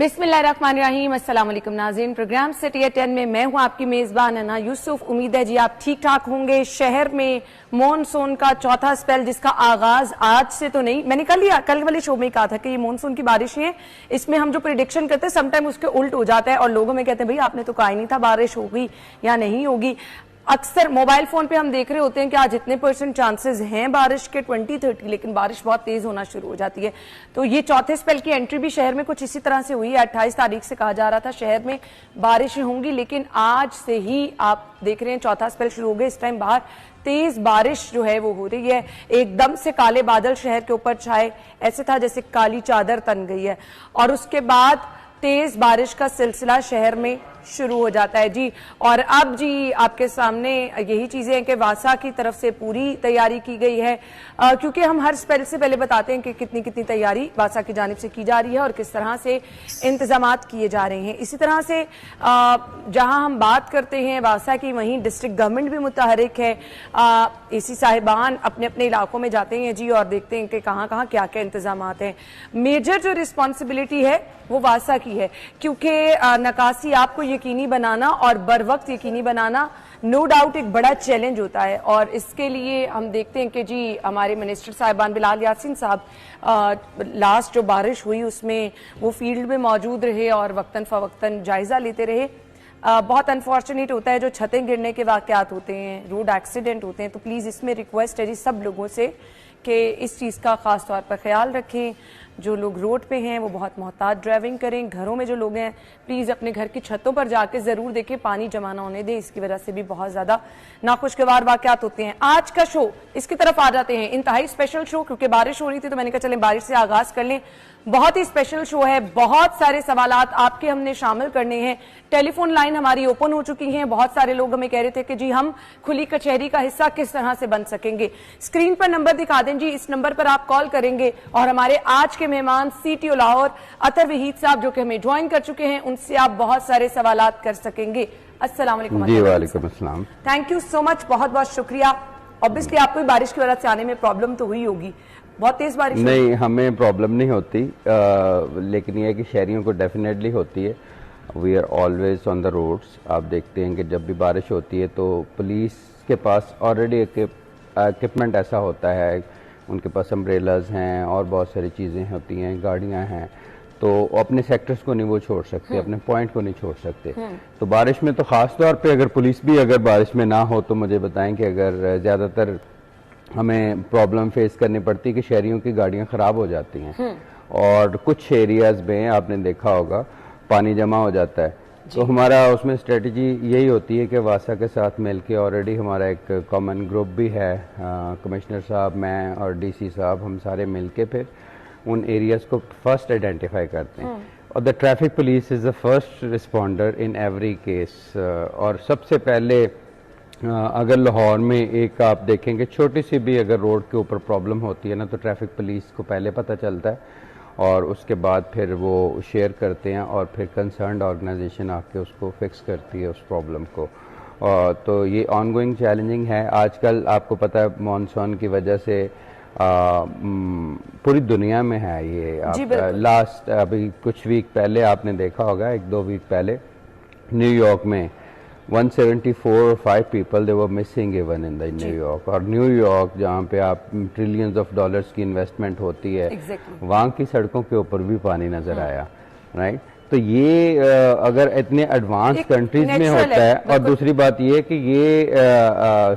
बिस्मिल्लाहिर्रहमानिर्रहीम, अस्सलाम वालेकुम नाज़रीन। प्रोग्राम सिटी एट 10 में मैं हूं आपकी मेज़बान अना यूसुफ। उम्मीद है जी आप ठीक ठाक होंगे। शहर में मॉनसून का चौथा स्पेल जिसका आगाज आज से तो नहीं, मैंने कल वाले शो में कहा था कि ये मॉनसून की बारिश है, इसमें हम जो प्रिडिक्शन करते हैं समटाइम उसके उल्ट हो जाता है और लोगों में कहते हैं भाई आपने तो कहा ही नहीं था बारिश होगी या नहीं होगी। अक्सर मोबाइल फोन पे हम देख रहे होते हैं कि आज इतने % चांसेस हैं बारिश के 20-30, लेकिन बारिश बहुत तेज होना शुरू हो जाती है। तो ये चौथे स्पेल की एंट्री भी शहर में कुछ इसी तरह से हुई है। 28 तारीख से कहा जा रहा था शहर में बारिशें होंगी, लेकिन आज से ही आप देख रहे हैं चौथा स्पेल शुरू हो गया। इस टाइम बाहर तेज बारिश जो है वो हो रही है। एकदम से काले बादल शहर के ऊपर छाए, ऐसे था जैसे काली चादर तन गई है, और उसके बाद तेज बारिश का सिलसिला शहर में शुरू हो जाता है जी। और अब जी आपके सामने यही चीजें हैं कि वासा की तरफ से पूरी तैयारी की गई है, क्योंकि हम हर स्पेल से पहले बताते हैं कि कितनी कितनी तैयारी वासा की जानिब से की जा रही है और किस तरह से इंतजामात किए जा रहे हैं। इसी तरह से जहां हम बात करते हैं वासा की, वहीं डिस्ट्रिक्ट गवर्नमेंट भी मुतहरिक है। एसी साहिबान अपने अपने इलाकों में जाते हैं जी और देखते हैं कि कहाँ कहाँ क्या क्या इंतजामात हैं। मेजर जो रिस्पॉन्सिबिलिटी है वो वासा की है, क्योंकि नकासी आपको यकीनी बनाना और बर वक्त यकीनी बनाना नो डाउट एक बड़ा चैलेंज होता है। और इसके लिए हम देखते हैं कि जी हमारे मिनिस्टर साहिबान बिलाल यासीन साहब लास्ट जो बारिश हुई उसमें वो फील्ड में मौजूद रहे और वक्तन फवक्तन जायजा लेते रहे। बहुत अनफॉर्चुनेट होता है जो छतें गिरने के वाकयात होते हैं, रोड एक्सीडेंट होते हैं, तो प्लीज़ इसमें रिक्वेस्ट है जी सब लोगों से कि इस चीज़ का ख़ास तौर पर ख्याल रखें। जो लोग रोड पे हैं वो बहुत मोहतात ड्राइविंग करें। घरों में जो लोग हैं प्लीज़ अपने घर की छतों पर जाके ज़रूर देखें, पानी जमा ना होने दें, इसकी वजह से भी बहुत ज़्यादा नाखुशगवार वाकयात होते हैं। आज का शो, इसकी तरफ आ जाते हैं, इंतहाई स्पेशल शो, क्योंकि बारिश हो रही थी तो मैंने कहा चलें बारिश से आगाज़ कर लें। बहुत ही स्पेशल शो है, बहुत सारे सवालात आपके हमने शामिल करने हैं। टेलीफोन लाइन हमारी ओपन हो चुकी हैं। बहुत सारे लोग हमें कह रहे थे कि जी हम खुली कचहरी का हिस्सा किस तरह से बन सकेंगे। स्क्रीन पर नंबर दिखा दें जी, इस नंबर पर आप कॉल करेंगे और हमारे आज के मेहमान सीटीओ लाहौर अतर वहीद साहब जो कि हमें ज्वाइन कर चुके हैं, उनसे आप बहुत सारे सवालात कर सकेंगे। अस्सलाम वालेकुम। जी वालेकुम अस्सलाम। थैंक यू सो मच, बहुत बहुत शुक्रिया। ऑब्वियसली आपको बारिश की वजह से आने में प्रॉब्लम तो हुई होगी, बहुत तेज बारिश? नहीं, हमें प्रॉब्लम नहीं होती, लेकिन यह है कि शहरियों को डेफिनेटली होती है। We are always on the roads. आप देखते हैं कि जब भी बारिश होती है तो पुलिस के पास ऑलरेडी इक्विपमेंट ऐसा होता है, उनके पास अम्ब्रेलाज हैं और बहुत सारी चीज़ें होती हैं, गाड़ियां हैं, तो अपने सेक्टर्स को नहीं वो छोड़ सकते, अपने पॉइंट को नहीं छोड़ सकते। तो बारिश में तो ख़ास तौर पे अगर पुलिस भी अगर बारिश में ना हो तो मुझे बताएं कि अगर ज़्यादातर हमें प्रॉब्लम फेस करनी पड़ती है कि शहरियों की गाड़ियां ख़राब हो जाती हैं और कुछ एरियाज़ में आपने देखा होगा पानी जमा हो जाता है। तो हमारा उसमें स्ट्रेटजी यही होती है कि वासा के साथ मिलके ऑलरेडी हमारा एक कॉमन ग्रुप भी है, कमिश्नर साहब, मैं और डीसी साहब, हम सारे मिलके फिर उन एरियाज़ को फर्स्ट आइडेंटिफाई करते हैं। और the traffic police is the first responder in every case. और सबसे पहले अगर लाहौर में एक आप देखेंगे छोटी सी भी अगर रोड के ऊपर प्रॉब्लम होती है ना, तो ट्रैफिक पुलिस को पहले पता चलता है और उसके बाद फिर वो शेयर करते हैं और फिर कंसर्न्ड ऑर्गेनाइजेशन आके उसको फिक्स करती है उस प्रॉब्लम को। तो ये ऑनगोइंग चैलेंजिंग है। आजकल आपको पता है मॉनसून की वजह से पूरी दुनिया में है ये। लास्ट अभी कुछ वीक पहले आपने देखा होगा, 1-2 वीक पहले न्यूयॉर्क में 174 people they were missing even in the New York. और न्यूयॉर्क जहाँ पे आप ट्रिलियंस ऑफ डॉलर्स की इन्वेस्टमेंट होती है, वहाँ की सड़कों के ऊपर भी पानी नजर आया, राइट। तो ये अगर इतने एडवांस कंट्रीज में होता है, और दूसरी बात ये कि ये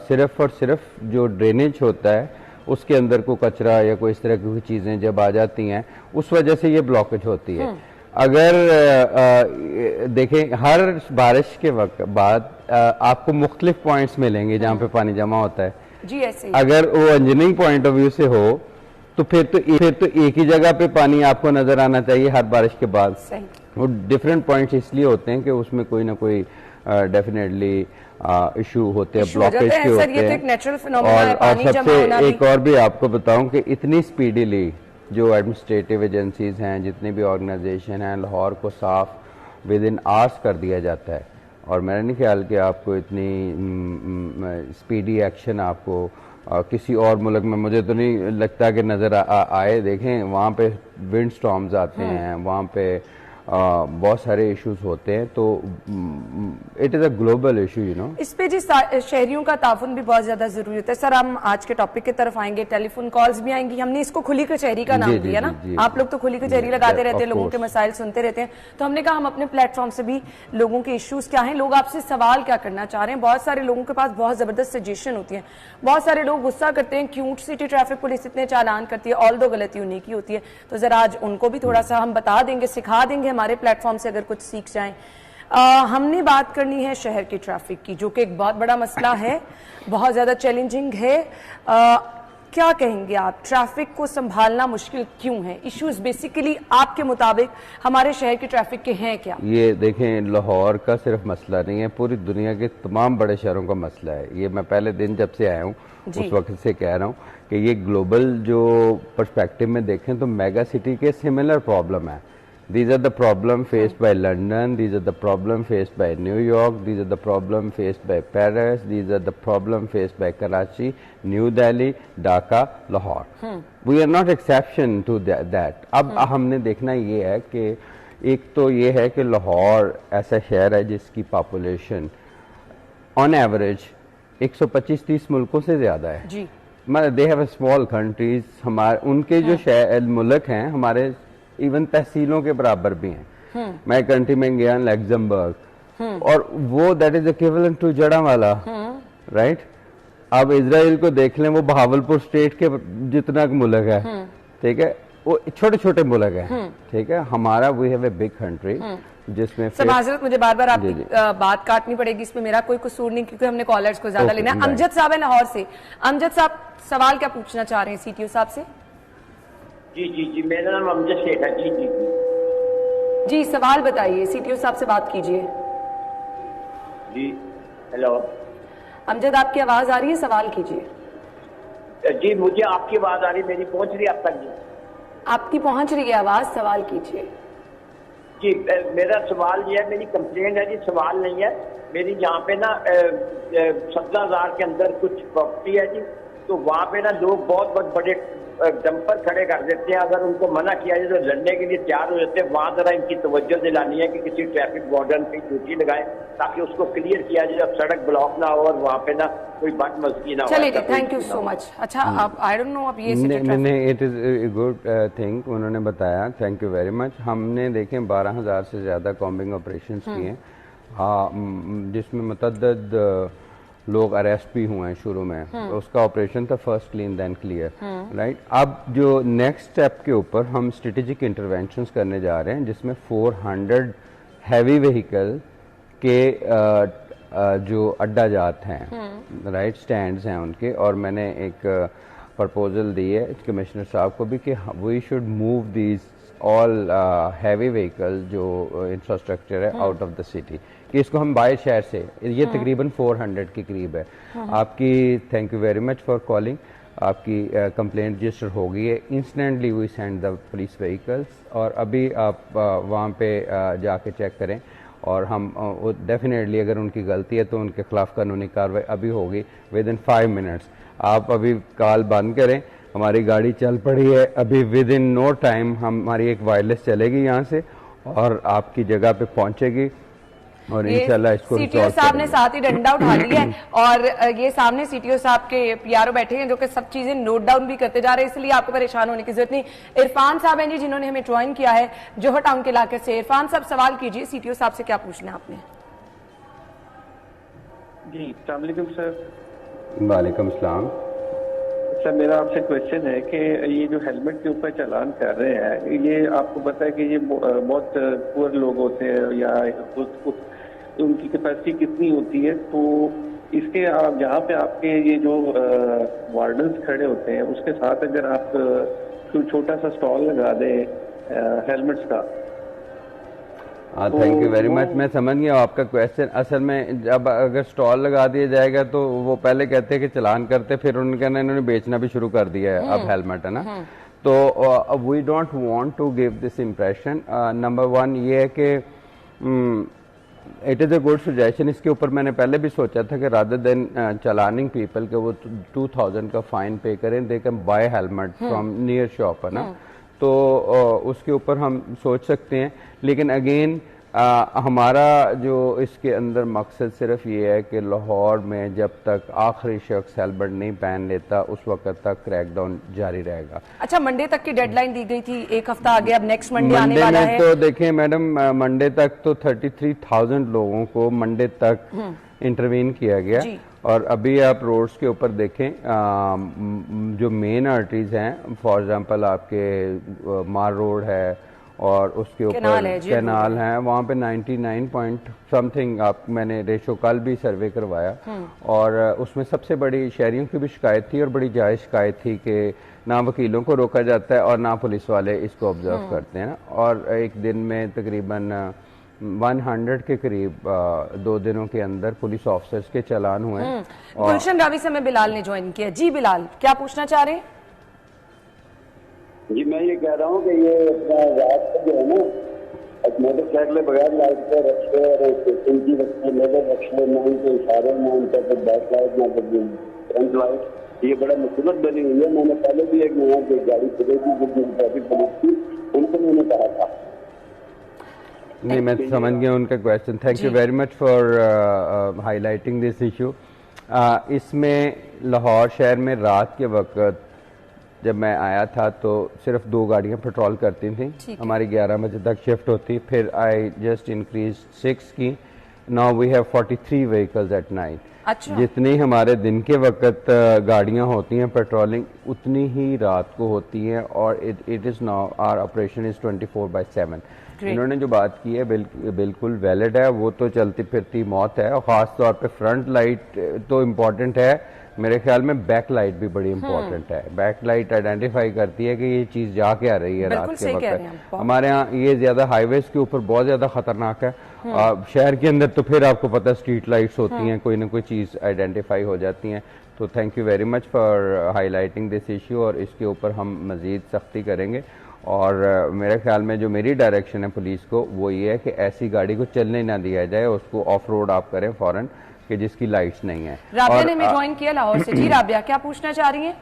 सिर्फ और सिर्फ जो ड्रेनेज होता है उसके अंदर को कचरा या कोई इस तरह की चीजें जब आ जाती हैं उस वजह से ये ब्लॉकेज होती है। अगर देखें हर बारिश के वक्त बाद आपको मुख्तलिफ पॉइंट्स मिलेंगे जहाँ पे पानी जमा होता है जी। ऐसे अगर वो इंजीनियरिंग पॉइंट ऑफ व्यू से हो तो फिर तो एक ही जगह पे पानी आपको नजर आना चाहिए हर बारिश के बाद। सही। वो डिफरेंट पॉइंट्स इसलिए होते हैं कि उसमें कोई ना कोई डेफिनेटली इशू होते हैं, ब्लॉकेज के होते हैं। और सबसे एक और भी आपको बताऊं कि इतनी स्पीडीली जो एडमिनिस्ट्रेटिव एजेंसीज हैं, जितने भी ऑर्गेनाइजेशन हैं, लाहौर को साफ विद इन आवर्स कर दिया जाता है। और मेरा नहीं ख्याल कि आपको इतनी स्पीडी एक्शन आपको किसी और मुल्क में मुझे तो नहीं लगता कि नजर आए। देखें वहाँ पे विंड स्टॉर्म्स आते हैं, वहाँ पे बहुत सारे इश्यूज होते हैं, तो it is a global issue, you know. इस पे जी शहरियों का ताउन भी बहुत ज्यादा जरूरी होता है। सर, हम आज के टॉपिक की तरफ आएंगे, टेलीफोन कॉल्स भी आएंगी। हमने इसको खुली कचहरी का नाम दिया ना, आप लोग तो खुली कचहरी लगाते रहते हैं, लोगों के मसाइल सुनते रहते हैं, तो हमने कहा हम अपने प्लेटफॉर्म से भी लोगों के इश्यूज क्या हैं, लोग आपसे सवाल क्या करना चाह रहे हैं। बहुत सारे लोगों के पास बहुत जबरदस्त सजेशन होती है। बहुत सारे लोग गुस्सा करते हैं, क्यूट सिटी ट्रैफिक पुलिस इतने चालान करती है, ऑल दो गलती उन्हीं की होती है। तो जरा आज उनको भी थोड़ा सा हम बता देंगे, सिखा देंगे हमारे प्लेटफॉर्म से, अगर कुछ सीख जाएं। हमने बात करनी है शहर की ट्रैफिक की, जो कि एक बहुत बड़ा मसला है, बहुत ज्यादा चैलेंजिंग है। क्या कहेंगे आप, ट्रैफिक को संभालना मुश्किल क्यों है? इश्यूज बेसिकली आपके मुताबिक हमारे शहर की ट्रैफिक के हैं क्या? ये देखें, लाहौर का सिर्फ मसला नहीं है, पूरी दुनिया के तमाम बड़े शहरों का मसला है। ये मैं पहले दिन जब से आया हूँ उस वक्त से कह रहा हूँ कि ये ग्लोबल जो पर्सपेक्टिव में देखें तो मेगा सिटी के सिमिलर प्रॉब्लम है। These are the problem faced by London, these are the problem faced by New York, these are the problem faced by Paris, these are the problem faced by Karachi, New Delhi, Dhaka, Lahore. We are not exception to that. अब हमने देखना ये है कि एक तो ये है कि लाहौर ऐसा शहर है जिसकी पॉपुलेशन ऑन एवरेज 125-30 मुल्कों से ज्यादा है जी। दे हैव स्मॉल कंट्रीज, हमारे उनके जो शहर मुल्क हैं हमारे इवन तहसीलों के बराबर भी हैं। मैं कंट्री में गया लग्जमबर्ग, और वो that is equivalent to Jaranwala, right. अब इजराइल को देख लें, वो बहावलपुर स्टेट के जितना मुल्क है, ठीक है, वो छोटे छोटे मुल्क हैं, ठीक है। हमारा we have a big country जिसमें हजरत मुझे बार बार आपकी बात काटनी पड़ेगी, इसमें मेरा कोई कसूर नहीं, क्योंकि हमने कॉलर्स को ज्यादा लेना है। अमजद साहब है लाहौर से। अमजद साहब, सवाल क्या पूछना चाह रहे हैं सीटीओ साहब से? जी जी जी, मेरा नाम अमजद शेख है। जी जी जी, सवाल बताइए, सीटीओ साहब से बात कीजिए। जी, हेलो अमजद, आपकी आवाज आ रही है, सवाल कीजिए। जी, मुझे आपकी आवाज आ रही, मेरी पहुंच रही है अब तक? जी, आपकी पहुंच रही है आवाज, सवाल कीजिए। जी, मेरा सवाल ये है, मेरी कंप्लेंट है जी, सवाल नहीं है। मेरी यहाँ पे ना 17,000 के अंदर कुछ प्रॉपर्टी है जी, तो वहाँ पे ना लोग बहुत बड़े डंपर खड़े कर देते हैं। अगर उनको मना किया जाए तो लड़ने के लिए तैयार हो जाते हैं। वहाँ जरा इनकी तवज्जो दिलानी है कि किसी ट्रैफिक वार्डन की ड्यूटी लगाए ताकि उसको क्लियर किया जाए, अब सड़क ब्लॉक ना हो और वहाँ पे ना कोई बदमज़गी ना हो। चलिए, थैंक यू सो मच। अच्छा, आप आई डोंट नो, आप ये नहीं, it is a good thing उन्होंने बताया, थैंक यू वेरी मच। हमने देखें 12,000 से ज्यादा कॉम्बिंग ऑपरेशन किए हैं, जिसमें मुतअद्दिद लोग अरेस्ट भी हुए हैं शुरू में। तो उसका ऑपरेशन था first clean then clear, right. अब जो नेक्स्ट स्टेप के ऊपर हम स्ट्रेटेजिक इंटरवेंशंस करने जा रहे हैं, जिसमें 400 हैवी व्हीकल के जो अड्डा जात हैं, राइट, स्टैंड्स हैं उनके, और मैंने एक प्रपोजल दी है कमिश्नर साहब को भी कि we should move these all heavy vehicle जो इंफ्रास्ट्रक्चर है आउट ऑफ द सिटी, कि इसको हम बाहर शहर से, ये तकरीबन 400 के करीब है। आपकी thank you very much for calling, आपकी कंप्लेंट रजिस्टर हो गई है। Instantly we send the police vehicles, और अभी आप वहाँ पे जाके चेक करें, और हम डेफिनेटली अगर उनकी गलती है तो उनके खिलाफ कानूनी कार्रवाई अभी होगी विद इन 5 मिनट्स। आप अभी कॉल बंद करें, हमारी गाड़ी चल पड़ी है, अभी विद इन नो टाइम हमारी एक वायरलेस चलेगी यहाँ से और आपकी जगह पे पहुंचेगी, और इंशाल्लाह इसको सीटीओ साहब ने साथ ही डंडा उठा लिया है, और ये सामने सीटीओ साहब के पीआरओ बैठे हैं जो कि सब चीजें नोट डाउन भी करते जा रहे हैं, इसलिए आपको परेशान होने की जरूरत नहीं। इरफान साहब हैं जी, जिन्होंने हमें ज्वाइन किया है जोहर टाउन के इलाके से। इरफान साहब, सवाल कीजिए, सीटीओ साहब से क्या पूछना है आपने? जी, अस्सलाम वालेकुम सर। वालेकुम सलाम। सर, मेरा आपसे क्वेश्चन है कि ये जो हेलमेट के ऊपर चालान कर रहे हैं, ये आपको पता है कि ये बहुत पुअर लोग होते हैं या उनकी कैपेसिटी कितनी होती है, तो इसके आप जहाँ पे आपके ये जो वार्डन्स खड़े होते हैं उसके साथ अगर आप कोई छोटा सा स्टॉल लगा दें हेलमेट्स का। थैंक यू वेरी मच, मैं समझ गया आपका क्वेश्चन। असल में जब अगर स्टॉल लगा दिया जाएगा तो वो पहले कहते हैं कि चलान करते, फिर उनके ना इन्होंने बेचना भी शुरू कर दिया है अब हेलमेट, है ना। तो we don't want to give this impression. Number 1 ये है कि it is a good suggestion. इसके ऊपर मैंने पहले भी सोचा था कि रादर देन चलानिंग पीपल के वो 2000 का फाइन पे करें, they can buy helmet from near shop, है ना। तो उसके ऊपर हम सोच सकते हैं, लेकिन अगेन हमारा जो इसके अंदर मकसद सिर्फ ये है कि लाहौर में जब तक आखिरी शख्स हेलमेट नहीं पहन लेता उस वक्त तक क्रैकडाउन जारी रहेगा। अच्छा, मंडे तक की डेडलाइन दी गई थी, एक हफ्ता आगे, अब नेक्स्ट मंडे आने वाला है। तो देखें मैडम, मंडे तक तो 33,000 लोगों को मंडे तक इंटरवीन किया गया, और अभी आप रोड्स के ऊपर देखें जो मेन आर्टरीज हैं, फॉर एग्जांपल आपके मार रोड है और उसके ऊपर कैनाल है, वहाँ पे 99 पॉइंट समथिंग मैंने रेशो कल भी सर्वे करवाया, और उसमें सबसे बड़ी शहरियों की भी शिकायत थी और बड़ी जायज़ शिकायत थी कि ना वकीलों को रोका जाता है और ना पुलिस वाले इसको ऑब्जर्व करते हैं, और एक दिन में तकरीबन 100 के करीब 2 दिनों के अंदर पुलिस ऑफिसर्स के चालान हुए। गुलशन रावी से मैं बिलाल ने ज्वाइन किया। जी बिलाल, क्या पूछना चाह रहे हैं? जी मैं ये कह रहा हूँ कि ये अपना रात को जो है ना मोटरसाइकिल बगैर लाइट पे रखे और इनकी लेबर रखे, ना उनके इशारे, ना उनका बैक लाइट, ना फ्रंट लाइट, ये बड़ा मुसीबत बनी हुई है। मैंने पहले भी एक नया गाड़ी खुलेगी जिसमें ट्रैफिक पुलिस थी, उनको मैंने कहा था। नहीं, मैं समझ गया उनका question. Thank you very much for highlighting this issue. इसमें लाहौर शहर में रात के वक्त जब मैं आया था तो सिर्फ 2 गाड़ियां पेट्रोल करती थी, हमारी 11 बजे तक शिफ्ट होती, फिर आई जस्ट इंक्रीज 6 की, now we have 43 vehicles at night. अच्छा। जितनी हमारे दिन के वक्त गाड़ियां होती हैं पेट्रोलिंग, उतनी ही रात को होती हैं, और it is now our operation is 24/7। इन्होंने जो बात की है बिल्कुल वैलिड है, वो तो चलती फिरती मौत है, और खास तौर पे फ्रंट लाइट तो इम्पोर्टेंट है, मेरे ख्याल में बैक लाइट भी बड़ी इंपॉर्टेंट है। बैक लाइट आइडेंटिफाई करती है कि ये चीज जा क्या रही है रात के वक्त। हमारे यहाँ ये ज्यादा हाईवेज के ऊपर बहुत ज्यादा खतरनाक है, शहर के अंदर तो फिर आपको पता है स्ट्रीट लाइट्स होती हैं, कोई ना कोई चीज आइडेंटिफाई हो जाती हैं। तो thank you very much for highlighting this issue, और इसके ऊपर हम मजीद सख्ती करेंगे। और मेरे ख्याल में जो मेरी डायरेक्शन है पुलिस को वो ये है कि ऐसी गाड़ी को चलने ना दिया जाए, उसको ऑफ रोड आप करें फौरन कि जिसकी लाइट्स नहीं है। राबिया ने मैं ज्वाइन किया लाहौर से। जी राबिया, क्या पूछना चाह रही हैं?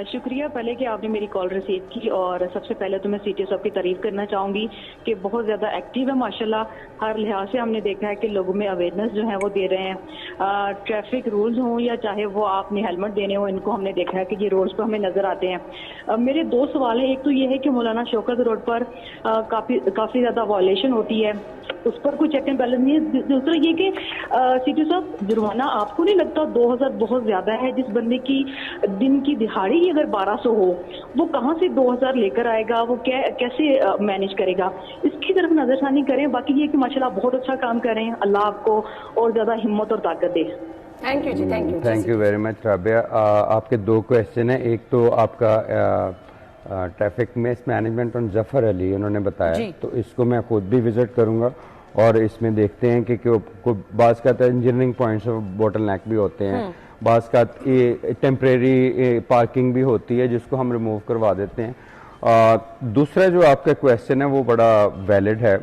शुक्रिया पहले कि आपने मेरी कॉल रिसीव की, और सबसे पहले तो मैं सीटी साहब की तारीफ करना चाहूंगी कि बहुत ज्यादा एक्टिव है माशाल्लाह। हर लिहाज से हमने देखा है कि लोगों में अवेयरनेस जो है वो दे रहे हैं। ट्रैफिक रूल्स हों या चाहे वो आपने हेलमेट देने हो, इनको हमने देखा है कि ये रोड्स पर हमें नजर आते हैं। मेरे 2 सवाल है। एक तो ये है कि मौलाना शौकत रोड पर काफी ज्यादा वायलेशन होती है, उस पर कोई चेक एंड बैलेंस नहीं है। दूसरा ये कि सीटी साहब, जुर्माना आपको नहीं लगता 2000 बहुत ज्यादा है? जिस बंदे की दिन की दिहाड़ी ही अगर 1200 हो, वो कहाँ से 2000 लेकर आएगा? वो कैसे मैनेज करेगा? इसकी तरफ नजरसानी करें। बाकी ये कि माशाल्लाह बहुत अच्छा काम कर रहे हैं, अल्लाह आपको और ज्यादा हिम्मत और ताकत दे। थैंक यू जी, thank you very much Rabia. आपके 2 क्वेश्चन है। एक तो आपका traffic mess management on Zafar Ali उन्होंने बताया, तो इसको मैं खुद भी विजिट करूंगा, और इसमें देखते हैं कि बाज़ का इंजीनियरिंग पॉइंट्स ऑफ बोटलनेक भी होते हैं, बाज़ का टेम्परेरी पार्किंग भी होती है जिसको हम रिमूव करवा देते हैं। दूसरा जो आपका क्वेश्चन है वो बड़ा वैलिड है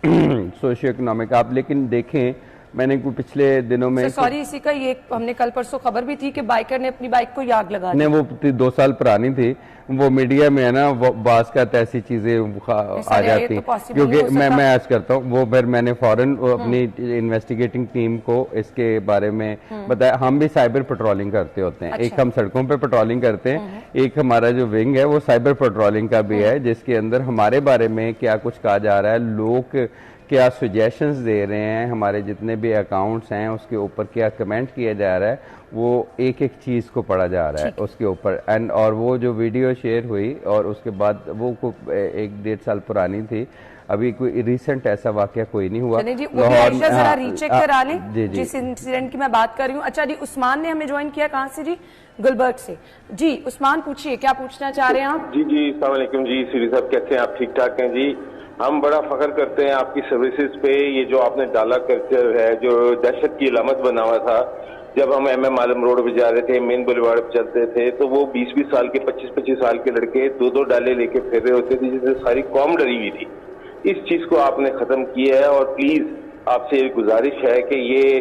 सोशियो इकोनॉमिक। आप लेकिन देखें, मैंने पिछले दिनों में सॉरी इसी का ये हमने कल परसों खबर भी थी कि बाइकर ने अपनी बाइक को आग लगा दी। वो 2 साल पुरानी थी, वो मीडिया में है ना, वो बास का ऐसी चीजें आ जाती हैं, क्योंकि मैं आज करता हूँ वो, फिर मैंने फौरन अपनी इन्वेस्टिगेटिंग टीम को इसके बारे में बताया। हम भी साइबर पेट्रोलिंग करते होते हैं। एक हम सड़कों पे पेट्रोलिंग करते हैं, एक हमारा जो विंग है वो साइबर पेट्रोलिंग का भी है, जिसके अंदर हमारे बारे में क्या कुछ कहा जा रहा है, लोग क्या सजेशंस दे रहे हैं, हमारे जितने भी अकाउंट्स हैं उसके ऊपर क्या कमेंट किया जा रहा है, वो एक एक चीज को पढ़ा जा रहा है उसके ऊपर। एंड और वो जो वीडियो शेयर हुई और उसके बाद वो 1-1.5 साल पुरानी थी, अभी कोई रिसेंट ऐसा वाकया कोई नहीं हुआ। जी, जरा रीचेक करा लें जिस इंसिडेंट की मैं बात कर रही हूँ। अच्छा जी, उस्मान ने हमें ज्वाइन किया, कहाँ से जी? गुलबर्ग से। जी उस्मान, पूछिए क्या पूछना चाह रहे हैं आप? जी अस्सलाम वालेकुम जी, सीरी साहब कैसे हैं आप? ठीक ठाक हैं जी। हम बड़ा फख्र करते हैं आपकी सर्विसेज पे। ये जो आपने डाला कल्चर है, जो दहशत की अलामत बना हुआ था, जब हम MM आलम रोड पे जा रहे थे, मेन बुलेवार्ड पे चलते थे, तो वो 20-20 साल के 25-25 साल के लड़के 2-2 डाले लेके फिर रहे होते थे, जिससे सारी कौम डरी हुई थी। इस चीज को आपने खत्म किया है, और प्लीज आपसे गुजारिश है कि ये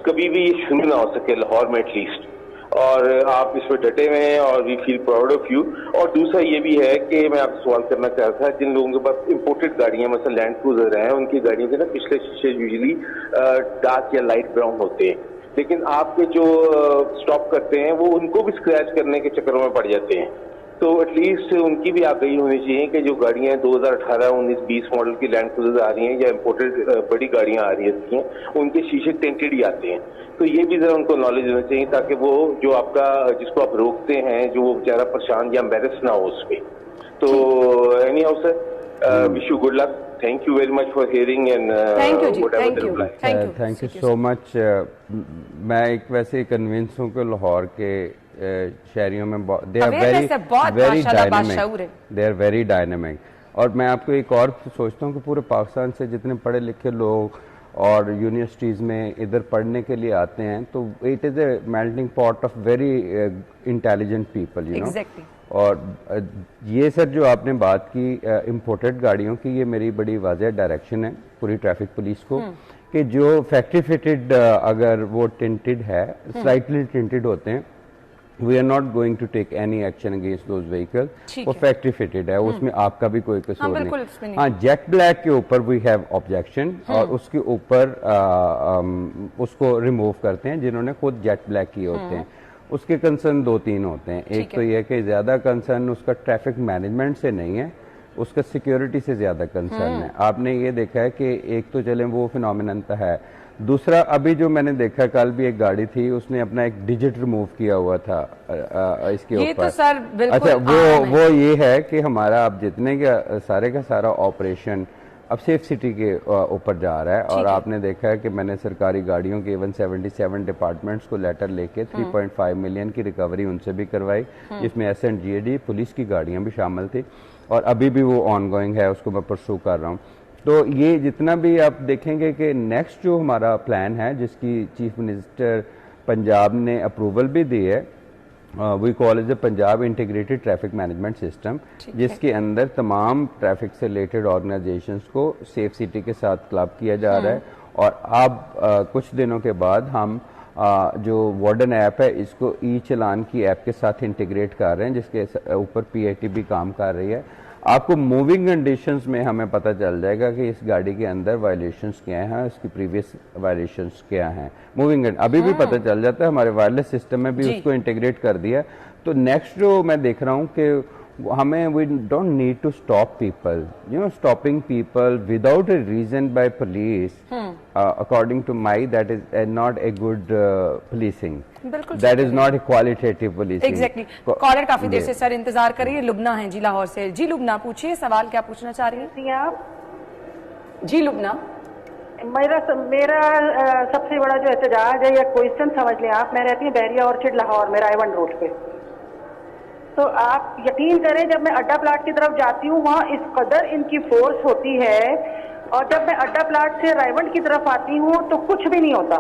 कभी भी शुरू ना हो सके लाहौर में एटलीस्ट। और आप इस पर डटे हुए हैं और we feel proud of you. और दूसरा ये भी है कि मैं आपसे सवाल करना चाहता था, जिन लोगों के पास इम्पोर्टेड गाड़ियां मतलब लैंड क्रूजर हैं, उनकी गाड़ियों के ना पिछले शीशे यूजली डार्क या लाइट ब्राउन होते हैं, लेकिन आपके जो स्टॉप करते हैं वो उनको भी स्क्रैच करने के चक्करों में पड़ जाते हैं। तो एटलीस्ट उनकी भी आगाही होनी चाहिए कि जो गाड़ियां 2018, 19, 20 मॉडल की लैंड क्रूजर आ रही हैं या इम्पोर्टेड बड़ी गाड़ियां आ रही हैं, उनके शीशे टेंटेड ही आते हैं। तो ये भी जरा उनको नॉलेज होना चाहिए ताकि वो जो आपका जिसको आप रोकते हैं जो वो बेचारा परेशान या एम्बेरस ना हो उस पर। तो any how sir, wish you good luck, thank you very much for hearing and thank you so much. मैं एक वैसे कन्विंस हूँ कि लाहौर के शहरियों में दे आर वेरी डायनेमिक। और मैं आपको एक और सोचता हूँ कि पूरे पाकिस्तान से जितने पढ़े लिखे लोग और यूनिवर्सिटीज़ में इधर पढ़ने के लिए आते हैं, तो it is a melting pot of very intelligent people, you no. और ये सर जो आपने बात की इम्पोर्टेड गाड़ियों की, ये मेरी बड़ी वाज़ेह डायरेक्शन है पूरी ट्रैफिक पुलिस को कि जो फैक्ट्री फिटेड अगर वो टिंटेड है, स्लाइटली टिंटेड होते हैं, we are not going to take any action against those vehicle. वो फैक्ट्री फिटेड है, उसमें आपका भी कोई कसूर नहीं। हाँ, जेट ब्लैक के ऊपर वी हैव ऑब्जेक्शन और उसके ऊपर उसको रिमूव करते हैं जिन्होंने खुद जेट ब्लैक किए होते हैं। उसके कंसर्न 2-3 होते हैं। एक तो यह कि ज्यादा कंसर्न उसका ट्रैफिक मैनेजमेंट से नहीं है, उसका सिक्योरिटी से ज्यादा कंसर्न है। आपने ये देखा है कि एक तो चले वो फिनोमिनन है, दूसरा अभी जो मैंने देखा कल भी एक गाड़ी थी उसने अपना एक डिजिट रिमूव किया हुआ था इसके ऊपर। तो सर बिल्कुल अच्छा, वो ये है कि हमारा अब जितने का सारा ऑपरेशन अब सेफ सिटी के ऊपर जा रहा है। और आपने देखा है कि मैंने सरकारी गाड़ियों के इवन 77 डिपार्टमेंट्स को लेटर लेके 3.5 मिलियन की रिकवरी उनसे भी करवाई, जिसमें SNGAD पुलिस की गाड़ियां भी शामिल थी और अभी भी वो ऑनगोइंग है, उसको मैं परसू कर रहा हूँ। तो ये जितना भी आप देखेंगे कि नेक्स्ट जो हमारा प्लान है जिसकी चीफ मिनिस्टर पंजाब ने अप्रूवल भी दी है, we call is the Punjab integrated traffic management system, जिसके अंदर तमाम ट्रैफिक से रिलेटेड ऑर्गेनाइजेशंस को सेफ सिटी के साथ क्लब किया जा रहा है। और अब कुछ दिनों के बाद हम जो वार्डन ऐप है इसको ई चलान की ऐप के साथ इंटीग्रेट कर रहे हैं, जिसके ऊपर PIT भी काम कर रही है। आपको मूविंग कंडीशंस में हमें पता चल जाएगा कि इस गाड़ी के अंदर वायलेशंस क्या हैं, इसकी प्रीवियस वायलेशंस क्या हैं। मूविंग अभी भी पता चल जाता है, हमारे वायरलेस सिस्टम में भी उसको इंटीग्रेट कर दिया। तो नेक्स्ट जो मैं देख रहा हूँ कि हमें we don't need to stop people, you know, stopping people without a reason by police, according to my that is not a good policing, that is not a qualitative policing. Exactly. Caller काफी देर से sir इंतजार कर रही है, लुबना है जी लाहौर से। जी लुबना, पूछिए सवाल, क्या पूछना चाह रही हैं आप? जी लुबना, मेरा सबसे बड़ा जो एहतजाज है या क्वेश्चन समझ लें आप, मैं रहती हूँ बहरिया ऑर्चिड लाहौर में, रायवन रोड पे। तो आप यकीन करें, जब मैं अड्डा प्लाट की तरफ जाती हूँ वहाँ इस कदर इनकी फोर्स होती है, और जब मैं अड्डा प्लाट से रायवंड की तरफ आती हूँ तो कुछ भी नहीं होता।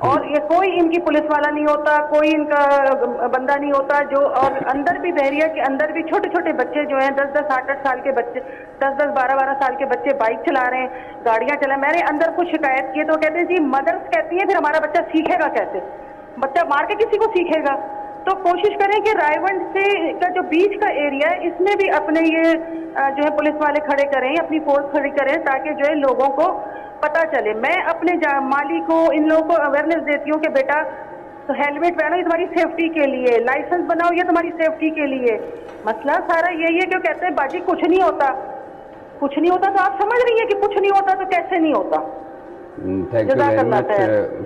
और ये कोई इनकी पुलिस वाला नहीं होता, कोई इनका बंदा नहीं होता जो। और अंदर भी बहरिया के अंदर भी छोटे छोटे बच्चे जो हैं, 10-10, 8-8 साल के बच्चे, 10-10, 12-12 साल के बच्चे बाइक चला रहे हैं, गाड़ियां चला। मैंने अंदर कुछ शिकायत की तो कहते हैं जी मदर्स कहती है फिर हमारा बच्चा सीखेगा कैसे, बच्चा मार के किसी को सीखेगा। तो कोशिश करें कि रायवंड से का जो बीच का एरिया है इसमें भी अपने ये जो है पुलिस वाले खड़े करें, अपनी फोर्स खड़ी करें, ताकि जो है लोगों को पता चले। मैं अपने माली को, इन लोगों को अवेयरनेस देती हूँ कि बेटा तो हेलमेट पहनो, ये तुम्हारी सेफ्टी के लिए, लाइसेंस बनाओ, ये तुम्हारी सेफ्टी के लिए। मसला सारा यही है कि कहते हैं बाजी कुछ नहीं होता, कुछ नहीं होता। तो आप समझ रही है कि कुछ नहीं होता तो कैसे नहीं होता। Thank you very much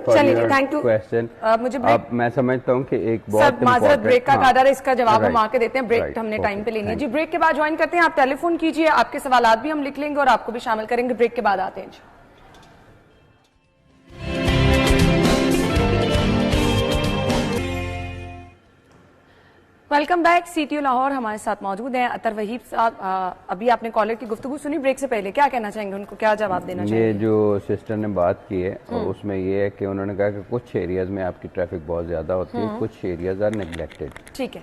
for your question. मुझे अब मैं समझता हूँ कि एक बहुत माजरत ब्रेक का कायदा है, इसका जवाब हम आके देते हैं। ब्रेक हमने टाइम पे लेनी है जी। ब्रेक के बाद ज्वाइन करते हैं, आप टेलीफोन कीजिए, आपके सवालात भी हम लिख लेंगे और आपको भी शामिल करेंगे। ब्रेक के बाद आते हैं जी। Welcome back. CTO लाहौर हमारे साथ मौजूद हैं अतर वहीब साहब। अभी आपने कॉलर की गुफ्तगू सुनी, ब्रेक से पहले क्या कहना चाहेंगे, उनको क्या जवाब देना चाहेंगे? ये जो सिस्टर ने बात की है और उसमें ये है कि उन्होंने कहा कि कुछ एरियाज में आपकी ट्रैफिक बहुत ज्यादा होती है, कुछ एरियाज आर नेग्लेक्टेड। ठीक है,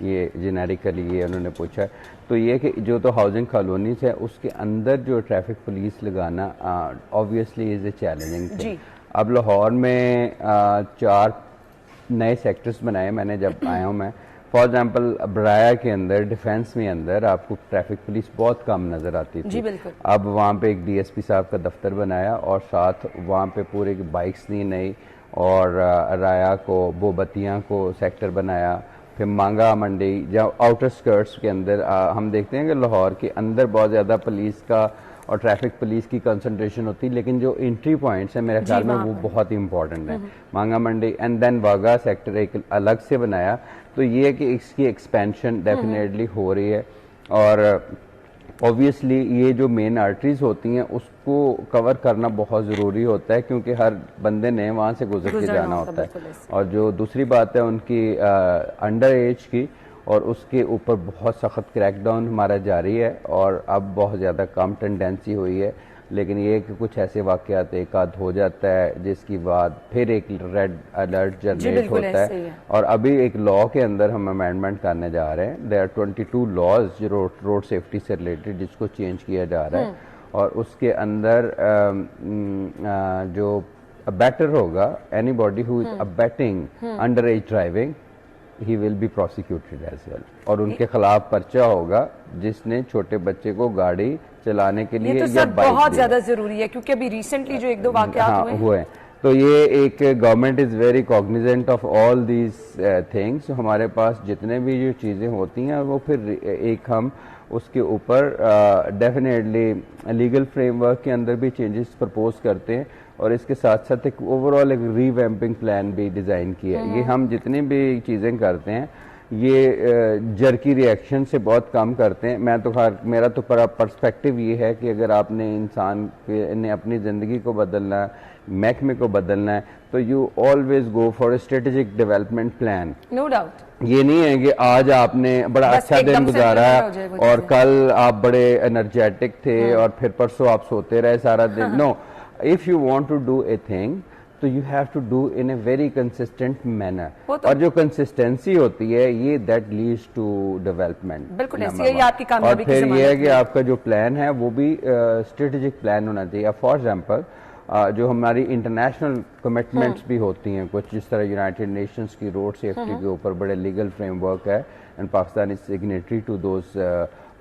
ये जेनेरिकली ये उन्होंने पूछा। तो ये कि जो तो हाउसिंग कॉलोनीज है उसके अंदर जो ट्रैफिक पुलिस लगाना obviously is a challenging thing. अब लाहौर में 4 नए सेक्टर्स बनाए मैंने जब आया हूँ मैं। फॉर एग्जाम्पल ब्राया के अंदर डिफेंस में अंदर आपको ट्रैफिक पुलिस बहुत कम नजर आती थी। जी बिल्कुल। अब वहाँ पे एक डीएसपी साहब का दफ्तर बनाया और साथ वहाँ पे पूरे बाइक्स दी नई, और राया को बोबतिया को सेक्टर बनाया। फिर मांगा मंडी जहाँ आउटर स्कर्ट्स के अंदर हम देखते हैं कि लाहौर के अंदर बहुत ज़्यादा पुलिस का और ट्रैफिक पुलिस की कंसंट्रेशन होती है, लेकिन जो एंट्री पॉइंट्स है मेरे ख्याल में वो बहुत ही इंपॉर्टेंट है। मांगा मंडी एंड देन वागा सेक्टर एक अलग से बनाया। तो ये है कि इसकी एक्सपेंशन डेफिनेटली हो रही है, और ऑब्वियसली ये जो मेन आर्टरीज होती हैं उसको कवर करना बहुत ज़रूरी होता है, क्योंकि हर बंदे ने वहाँ से गुजर के जाना होता है। और जो दूसरी बात है उनकी अंडर एज की, और उसके ऊपर बहुत सख्त क्रैकडाउन हमारा जारी है, और अब बहुत ज़्यादा कम टेंडेंसी हुई है। लेकिन ये कि कुछ ऐसे वाक़यात एक आध हो जाता है जिसकी बाद फिर एक रेड अलर्ट जनरेट होता है। और अभी एक लॉ के अंदर हम अमेंडमेंट करने जा रहे हैं। देयर आर 22 लॉज जो रोड सेफ्टी से रिलेटेड जिसको चेंज किया जा रहा है, और उसके अंदर जो अबैटर होगा, anybody who is abetting under age driving, he will be prosecuted as well, और उनके खिलाफ पर्चा होगा जिसने छोटे बच्चे को गाड़ी चलाने के लिए, ये तो सर बहुत ज्यादा जरूरी है, क्योंकि अभी रिसेंटली जो एक दो वाकयात हुए हैं। तो ये एक government is very Cognizant of all these things. हमारे पास जितने भी जो चीजें होती हैं वो फिर एक हम उसके ऊपर डेफिनेटली लीगल फ्रेमवर्क के अंदर भी चेंजेस प्रपोज करते हैं, और इसके साथ साथ एक ओवरऑल एक रीवैम्पिंग प्लान भी डिजाइन किया है। ये हम जितनी भी चीजें करते हैं ये जर्की रिएक्शन से बहुत कम करते हैं। मैं तो मेरा तो पर्सपेक्टिव ये है कि अगर आपने इंसान ने अपनी ज़िंदगी को बदलना है, महकमे को बदलना है, तो you always go for strategic development plan. No doubt. ये नहीं है कि आज आपने बड़ा अच्छा दिन गुजारा और कल आप बड़े एनर्जेटिक थे और फिर परसों आप सोते रहे सारा दिन। No, if you want to do a thing तो you have to do in a very consistent manner, और जो कंसिस्टेंसी होती है ये दैट लीड्स टू डेवलपमेंट। बिल्कुल, यही आपकी कामयाबी और फिर ये है कि आपका जो प्लान है वो भी स्ट्रेटेजिक प्लान होना चाहिए। फॉर एग्जांपल जो हमारी इंटरनेशनल कमिटमेंट्स भी होती हैं कुछ, जिस तरह यूनाइटेड नेशंस की रोड सेफ्टी के ऊपर बड़े लीगल फ्रेमवर्क है, and Pakistan is signatory to those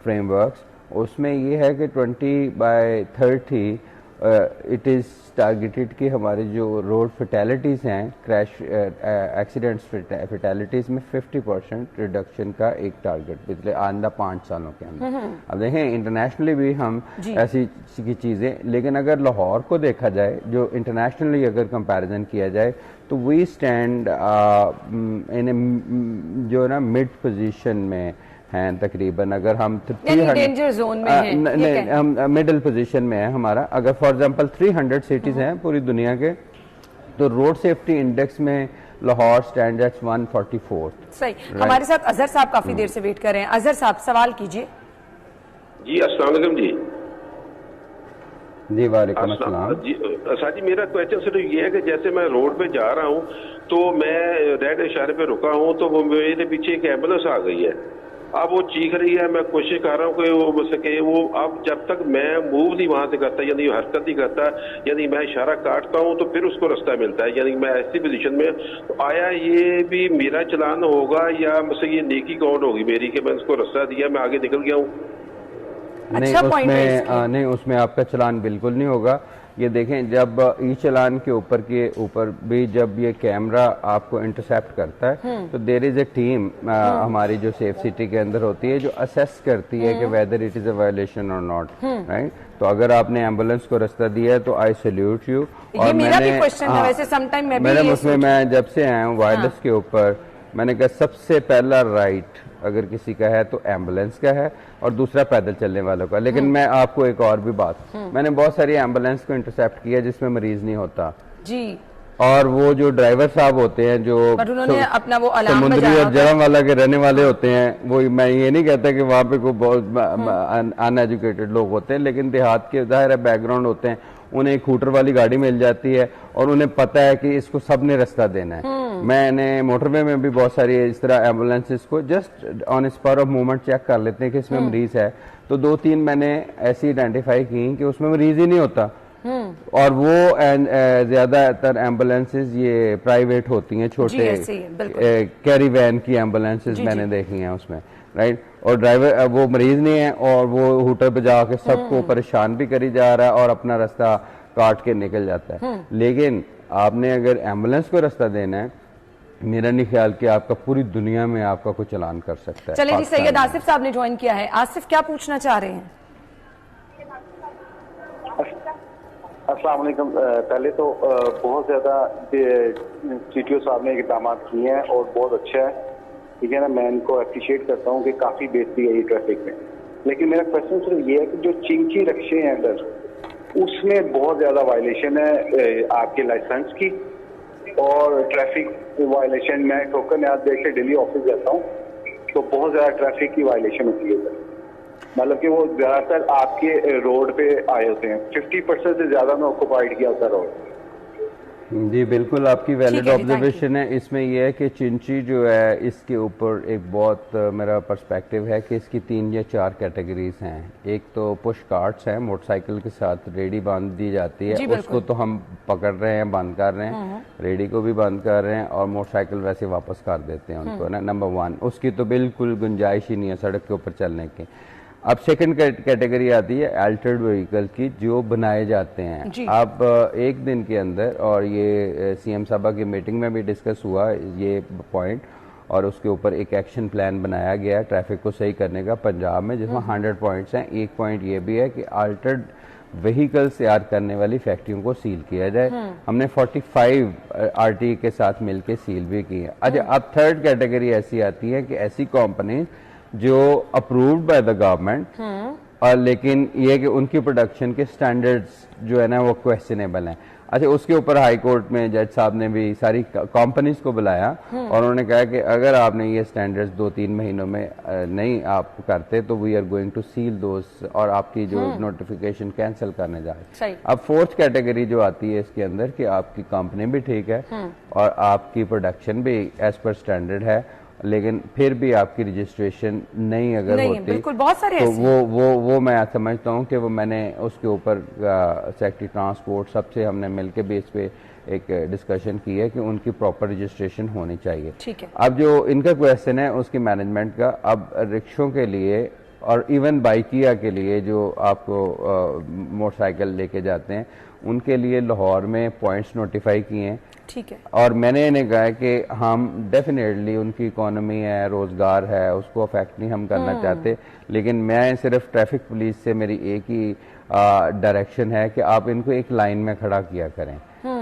frameworks. उसमें ये है कि 2030 इट इज़ टारगेटेड कि हमारे जो रोड फैटेलिटीज़ हैं, क्रैश एक्सीडेंट्स फैटेलिटीज़ में 50% रिडक्शन का एक टारगेट पिछले आइंदा 5 सालों के अंदर। अब देखें इंटरनेशनली भी हम ऐसी की चीज़ें, लेकिन अगर लाहौर को देखा जाए, जो इंटरनेशनली अगर कंपैरिजन किया जाए, तो वी स्टैंड इन जो ना मिड पोजीशन में हैं तकरीबन। अगर हम डेंजर जोन में हैं, हम मिडिल पोजीशन में है हमारा। अगर फॉर एग्जांपल 300 सिटीज हैं पूरी दुनिया के, तो रोड सेफ्टी इंडेक्स में लाहौर स्टैंड एट 144। सही। हमारे साथ अजहर साहब काफी देर से वेट कर रहे हैं। अजहर साहब सवाल कीजिए। जी अस्सलाम वालेकुम जी। जी वालेकुम अस्सलाम। जी साजी, मेरा क्वेश्चन सिर्फ ये है कि जैसे मैं रोड पे जा रहा हूँ तो मैं रेड इशारे पे रुका हूँ, तो वो मेरे पीछे एक एम्बुलेंस आ गई है। अब वो चीख रही है, मैं कोशिश कर रहा हूँ कि वो मुझसे कि वो, अब जब तक मैं मूव नहीं वहां से करता, यानी हरकत नहीं करता, यानी मैं इशारा काटता हूँ तो फिर उसको रास्ता मिलता है, यानी मैं ऐसी पोजीशन में, तो आया ये भी मेरा चलान होगा या मुझसे ये नेकी काउंट होगी मेरी कि मैं उसको रास्ता दिया, मैं आगे निकल गया हूँ? नहीं, उसमें आपका चलान बिल्कुल नहीं होगा। ये देखें, जब ई चलान के ऊपर भी जब ये कैमरा आपको इंटरसेप्ट करता है, तो देयर इज ए टीम हमारी जो सेफ सिटी के अंदर होती है जो असेस करती है कि whether it is a violation और नॉट, राइट। तो अगर आपने एम्बुलेंस को रास्ता दिया है तो आई सैल्यूट यू। और मेरा भी क्वेश्चन है वैसे, समटाइम मैं जब से आया हूँ वायरलेस के ऊपर, मैंने कहा सबसे पहला राइट अगर किसी का है तो एम्बुलेंस का है, और दूसरा पैदल चलने वालों का। लेकिन मैं आपको एक और भी बात, मैंने बहुत सारी एम्बुलेंस को इंटरसेप्ट किया जिसमें मरीज नहीं होता जी, और वो जो ड्राइवर साहब होते हैं जो अपना वो समुद्री और जरम वाला के रहने वाले होते हैं, वो मैं ये नहीं कहता कि वहाँ पे कोई बहुत अनएजुकेटेड लोग होते हैं, लेकिन देहात के जाहिर है बैकग्राउंड होते हैं, उन्हें एक हूटर वाली गाड़ी मिल जाती है और उन्हें पता है कि इसको सबने रास्ता देना है। मैंने मोटरवे में भी बहुत सारी इस तरह एम्बुलेंसेस को just on spot of movement check कर लेते हैं कि इसमें मरीज है, तो 2-3 मैंने ऐसी आइडेंटिफाई की कि उसमें मरीज ही नहीं होता, और वो ज्यादातर एम्बुलेंसेज ये प्राइवेट होती हैं, छोटे कैरी वैन की एम्बुलेंसेज मैंने देखी हैं उसमें, राइट। और ड्राइवर वो मरीज नहीं है और वो हूटर बजा के सबको परेशान भी करी जा रहा है और अपना रास्ता काट के निकल जाता है। लेकिन आपने अगर एम्बुलेंस को रास्ता देना है, मेरा नहीं ख्याल कि आपका पूरी दुनिया में आपका कोई चलान कर सकता है। चलिए जी, सैयद आसिफ साहब ने ज्वाइन किया है। आसिफ, क्या पूछना चाह रहे हैं? अस्सलाम वालेकुम। पहले तो बहुत ज्यादा सीटीओ साहब ने इकदाम किए हैं और बहुत अच्छा है, ठीक है ना। मैं इनको अप्रिशिएट करता हूँ कि काफी बेहतरी है ये ट्रैफिक में। लेकिन मेरा क्वेश्चन सिर्फ ये है कि जो चिंची रक्शे हैं अंदर, उसमें बहुत ज्यादा वायलेशन है आपके लाइसेंस की और ट्रैफिक वायलेशन। मैं ठोकर न्याज देख के डेली ऑफिस जाता हूँ तो बहुत ज्यादा ट्रैफिक की वायलेशन होती है, मतलब कि वो ज्यादातर आपके रोड पे आए होते हैं। 50% से ज्यादा में ऑक्युपाइड किया होता रोड। जी बिल्कुल, आपकी वैलिड ऑब्जर्वेशन है। इसमें यह है कि चिंची जो है इसके ऊपर एक बहुत मेरा पर्सपेक्टिव है कि इसकी 3 या 4 कैटेगरीज हैं। एक तो पुश कार्ट्स हैं, मोटरसाइकिल के साथ रेडी बांध दी जाती है, उसको तो हम पकड़ रहे हैं, बंद कर रहे हैं, रेडी को भी बंद कर रहे हैं और मोटरसाइकिल वैसे वापस कर देते हैं उनको ना। नंबर 1, उसकी तो बिल्कुल गुंजाइश ही नहीं है सड़क के ऊपर चलने की। अब सेकंड कैटेगरी आती है अल्टर्ड व्हीकल की, जो बनाए जाते हैं। अब एक दिन के अंदर, और ये सीएम साहबा की मीटिंग में भी डिस्कस हुआ ये पॉइंट, और उसके ऊपर एक एक्शन प्लान बनाया गया है ट्रैफिक को सही करने का पंजाब में, जिसमें 100 पॉइंट्स हैं। एक पॉइंट ये भी है कि अल्टर्ड व्हीकल्स तैयार करने वाली फैक्ट्रियों को सील किया जाए। हमने 45 आरटी के साथ मिलकर सील भी की है। अच्छा, अब थर्ड कैटेगरी ऐसी आती है कि ऐसी कंपनी जो अप्रूव्ड बाय द गवर्नमेंट, और लेकिन ये कि उनकी प्रोडक्शन के स्टैंडर्ड्स जो है ना वो क्वेश्चनेबल हैं। अच्छा, उसके ऊपर हाई कोर्ट में जज साहब ने भी सारी कंपनीज को बुलाया और उन्होंने कहा कि अगर आपने ये स्टैंडर्ड्स 2-3 महीनों में नहीं आप करते तो we are going to seal those, और आपकी जो नोटिफिकेशन कैंसिल करने जा रही है। अब फोर्थ कैटेगरी जो आती है इसके अंदर कि आपकी कंपनी भी ठीक है और आपकी प्रोडक्शन भी एज पर स्टैंडर्ड है, लेकिन फिर भी आपकी रजिस्ट्रेशन नहीं अगर होती बहुत सारे तो वो मैं समझता हूँ कि वो मैंने उसके ऊपर सेक्रेटरी ट्रांसपोर्ट सबसे हमने मिलकर भी इस पे एक डिस्कशन की है कि उनकी प्रॉपर रजिस्ट्रेशन होनी चाहिए। ठीक है। अब जो इनका क्वेश्चन है उसकी मैनेजमेंट का, अब रिक्शों के लिए और इवन बाइकिया के लिए जो आपको मोटरसाइकिल लेके जाते हैं उनके लिए लाहौर में पॉइंट्स नोटिफाई किए हैं। ठीक है। और मैंने इन्हें कहा कि हम डेफिनेटली उनकी इकोनॉमी है, रोजगार है, उसको अफेक्ट नहीं हम करना चाहते, लेकिन मैं सिर्फ ट्रैफिक पुलिस से मेरी एक ही डायरेक्शन है कि आप इनको एक लाइन में खड़ा किया करें।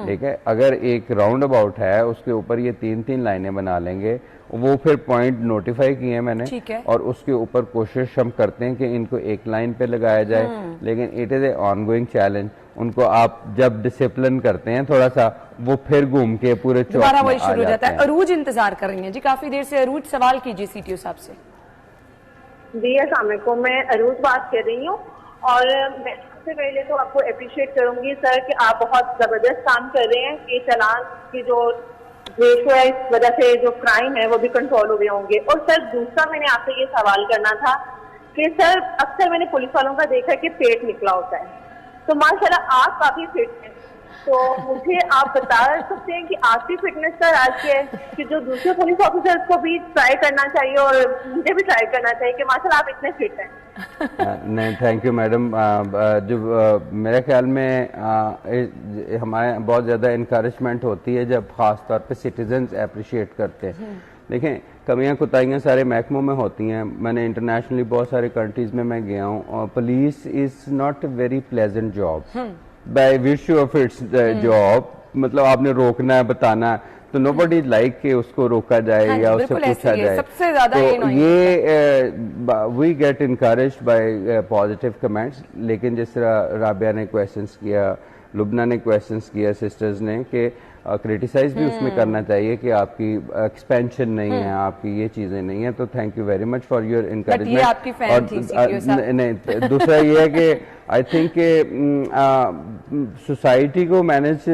ठीक है, अगर एक राउंड अबाउट है उसके ऊपर ये 3-3 लाइनें बना लेंगे, वो फिर पॉइंट नोटिफाई किए हैं मैंने, और उसके ऊपर कोशिश हम करते हैं कि इनको एक लाइन पे लगाया जाए, लेकिन it is a ongoing challenge. उनको आप जब डिसिप्लिन करते हैं थोड़ा सा, वो फिर घूम के पूरे दोबारा वही शुरू हो जाता है। अरूज इंतजार कर रही है जी काफी देर से। अरूज, सवाल कीजिए सीटीओ साहब से। जी अस्सलाम वालेकुम, मैं अरूज बात कर रही हूँ और मैं सबसे पहले तो आपको अप्रिशिएट करूंगी सर कि आप बहुत जबरदस्त काम कर रहे हैं कि चालान की जो रेशो है इस वजह से जो क्राइम है वो भी कंट्रोल हुए होंगे। और सर दूसरा मैंने आपसे ये सवाल करना था कि सर अक्सर मैंने पुलिस वालों का देखा है कि पेट निकला होता है, तो माशाल्लाह आप काफी फिट हैं, तो मुझे आप बता सकते हैं कि आपकी फिटनेस सर आज क्या है कि जो दूसरे पुलिस ऑफिसर्स को भी ट्राई करना चाहिए और मुझे भी ट्राई करना चाहिए कि माशाल्लाह आप इतने फिट हैं। नहीं, थैंक यू मैडम। जो मेरे ख्याल में हमारे बहुत ज़्यादा इनकरेजमेंट होती है जब खास तौर पे सिटीजन्स अप्रिशिएट करते हैं। देखें, कमियां कुताहियां सारे महकमों में होती हैं। मैंने इंटरनेशनली बहुत सारे कंट्रीज में मैं गया हूँ और police is not a very pleasant job by virtue of its job. मतलब आपने रोकना है, बताना है, तो नोबडी लाइक के उसको रोका जाए या उससे पूछा जाए। सबसे ज्यादा तो ये we get encouraged by positive comments. लेकिन जिस तरह राबिया ने क्वेश्चंस किया, लुबना ने क्वेश्चंस किया, सिस्टर्स ने, कि क्रिटिसाइज भी उसमें करना चाहिए कि आपकी एक्सपेंशन नहीं है, आपकी ये चीजें नहीं है। तो thank you very much for your encouragement. और दूसरा ये है कि आई थिंक सोसाइटी को मैनेज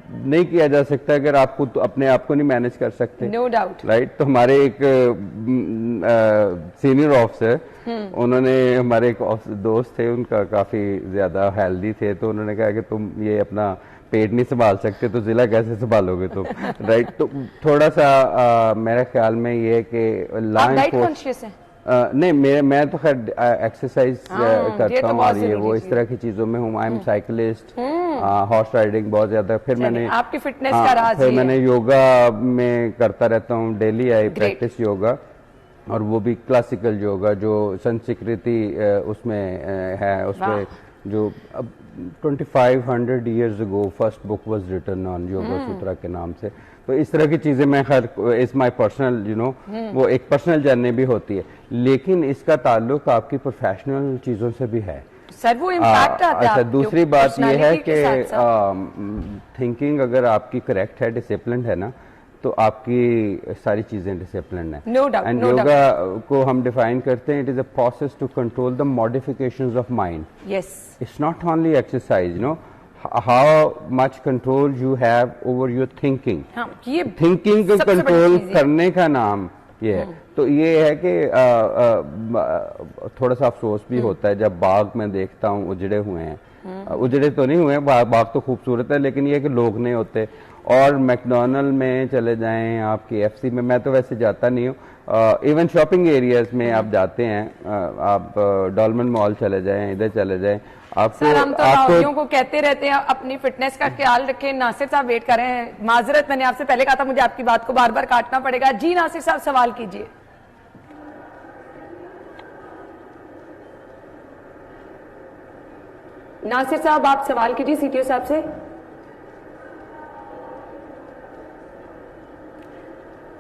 नहीं किया जा सकता अगर आपको तो अपने आप को नहीं मैनेज कर सकते। No doubt, right. तो हमारे एक सीनियर ऑफिसर, उन्होंने, हमारे एक दोस्त थे, उनका काफी ज्यादा हेल्दी थे, तो उन्होंने कहा कि तुम ये अपना पेट नहीं संभाल सकते तो जिला कैसे संभालोगे तुम। राइट। तो थोड़ा सा मेरे ख्याल में ये है कि लाइफ कॉन्शियस है। नहीं, मैं तो खैर एक्सरसाइज करता हूँ और ये वो इस तरह की चीजों में हूँ। I am cyclist, horse riding बहुत ज्यादा। फिर मैंने आपकी फिटनेस का राज फिर मैंने योगा में करता रहता हूँ डेली। आई प्रैक्टिस योगा, और वो भी क्लासिकल योगा जो संस्कृति उसमें है। उसमें जो अब 2500 years ago first book was written on yoga sutra के नाम से। तो इस तरह की चीजें मैं खैर इस माय पर्सनल वो एक पर्सनल जर्नी भी होती है, लेकिन इसका ताल्लुक आपकी प्रोफेशनल चीजों से भी है। सर वो इम्पैक्ट आता है। अच्छा, दूसरी बात ये है कि थिंकिंग अगर आपकी करेक्ट है, डिसिप्लिन है ना, तो आपकी सारी चीजें डिसिप्लिन है। No doubt. एंड योगा को हम डिफाइन करते हैं, it is a process to control the modifications of mind. Yes, it's not only exercise, how much control you have over your thinking. ये थिंकिंग को कंट्रोल करने का नाम ये है। तो ये है कि थोड़ा सा अफसोस भी होता है जब बाग में देखता हूँ उजड़े हुए हैं। उजड़े तो नहीं हुए, बाग तो खूबसूरत है, लेकिन ये है कि लोग नहीं होते। और मैकडोनल्ड में चले जाएं, आप KFC में, मैं तो वैसे जाता नहीं हूँ, इवन शॉपिंग एरियाज में आप जाते हैं, आप डॉलमन मॉल चले जाएं, इधर चले जाएं, आपको सर हम तो राहुलियों को कहते रहते हैं अपनी फिटनेस का ख्याल रखें। नासिर साहब वेट कर रहे हैं। माजरत, मैंने आपसे पहले कहा था मुझे आपकी बात को बार बार काटना पड़ेगा। जी नासिर साहब सवाल कीजिए। नासिर साहब आप सवाल कीजिए CTO साहब से।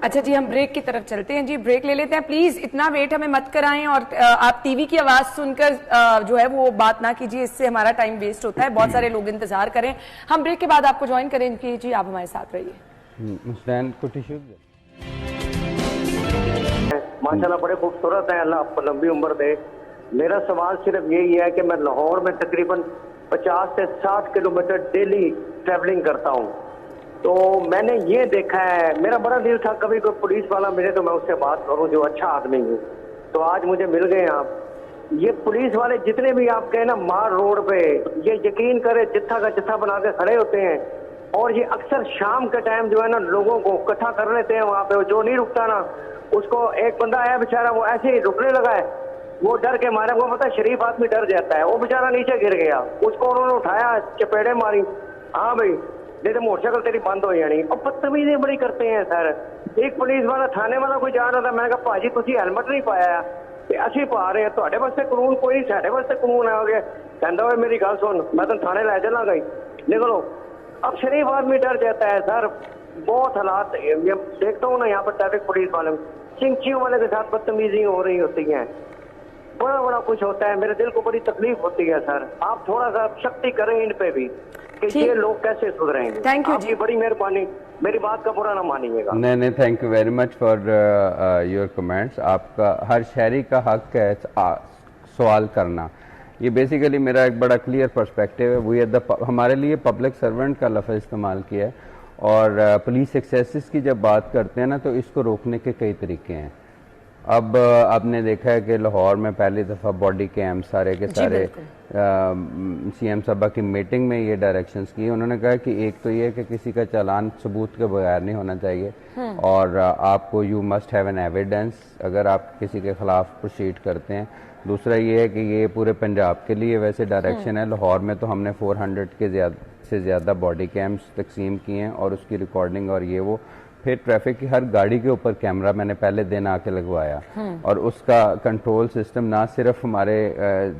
अच्छा जी, हम ब्रेक की तरफ चलते हैं जी, ब्रेक ले लेते हैं। प्लीज इतना वेट हमें मत कराएं, और आप टीवी की आवाज सुनकर जो है वो बात ना कीजिए, इससे हमारा टाइम वेस्ट होता है। बहुत सारे लोग इंतजार करें। हम ब्रेक के बाद आपको ज्वाइन करेंगे जी, आप हमारे साथ रहिए। माशाल्लाह बड़े खूबसूरत है, अल्लाह आपको लंबी उम्र दे। मेरा सवाल सिर्फ यही है कि मैं लाहौर में तकरीबन 50 से 60 किलोमीटर डेली ट्रैवलिंग करता हूँ। तो मैंने ये देखा है, मेरा बड़ा दिल था कभी कोई पुलिस वाला मिले तो मैं उससे बात करूं जो अच्छा आदमी हो। तो आज मुझे मिल गए आप। ये पुलिस वाले जितने भी आप कहे ना मार रोड पे, ये यकीन करे जित्था का जित्था बना के खड़े होते हैं, और ये अक्सर शाम के टाइम जो है ना लोगों को इकट्ठा कर लेते हैं वहां पे। जो नहीं रुकता ना, उसको एक बंदा आया बेचारा, वो ऐसे ही रुकने लगा है, वो डर के मारे, वो पता शरीफ आदमी डर जाता है, वो बेचारा नीचे गिर गया, उसको उन्होंने उठाया, चपेड़े मारी। हाँ भाई, नहीं तो मोटरसाइकिल तेरी बंद हो जानी। और बदतमीजी बड़ी करते हैं सर। एक पुलिस वाला थाने वाला कोई जा रहा था, मैंने कहा भाजी तुसी हेलमेट नहीं पाया ते असी पा रहे हैं, ਤੁਹਾਡੇ वास्ते कानून कोई नहीं, साडे वास्ते कानून है। हो गया कहता हुआ मेरी गल सुन, मैं तो थाने लै चला गई, निकलो। अब शरीफ आदमी डर जाता है सर। बहुत हालात देखता हूँ ना यहाँ पर ट्रैफिक पुलिस वाले, चिंचियों वाले के साथ बदतमीजी हो रही होती है, बड़ा बड़ा कुछ होता है। मेरे दिल को बड़ी तकलीफ होती है सर। आप थोड़ा सा शक्ति करें इन पे भी कि ये लोग कैसे सुधरेंगे। थैंक यू, आपकी बड़ी मेहरबानी, मेरी बात का बुरा ना मानिएगा। नहीं, thank you very much for your comments. आपका हर शहरी का हक है सवाल करना। ये बेसिकली मेरा एक बड़ा क्लियर पर्सपेक्टिव है। वी हमारे लिए पब्लिक सर्वेंट का लफ्ज़ इस्तेमाल किया है, और पुलिस एक्सेसेस की जब बात करते हैं ना, तो इसको रोकने के कई तरीके हैं। अब आपने देखा है कि लाहौर में पहली दफ़ा बॉडी कैम सारे के सारे CM साहबा की मीटिंग में ये डायरेक्शंस की। उन्होंने कहा कि एक तो ये कि किसी का चालान सबूत के बगैर नहीं होना चाहिए, और आपको you must have an evidence अगर आप किसी के खिलाफ प्रोसीड करते हैं। दूसरा ये है कि ये पूरे पंजाब के लिए वैसे डायरेक्शन है। लाहौर में तो हमने 400 के से ज़्यादा बॉडी कैम्स तकसीम किए हैं, और उसकी रिकॉर्डिंग और ये वो। फिर ट्रैफिक की हर गाड़ी के ऊपर कैमरा मैंने पहले दिन आके लगवाया, और उसका कंट्रोल सिस्टम ना सिर्फ हमारे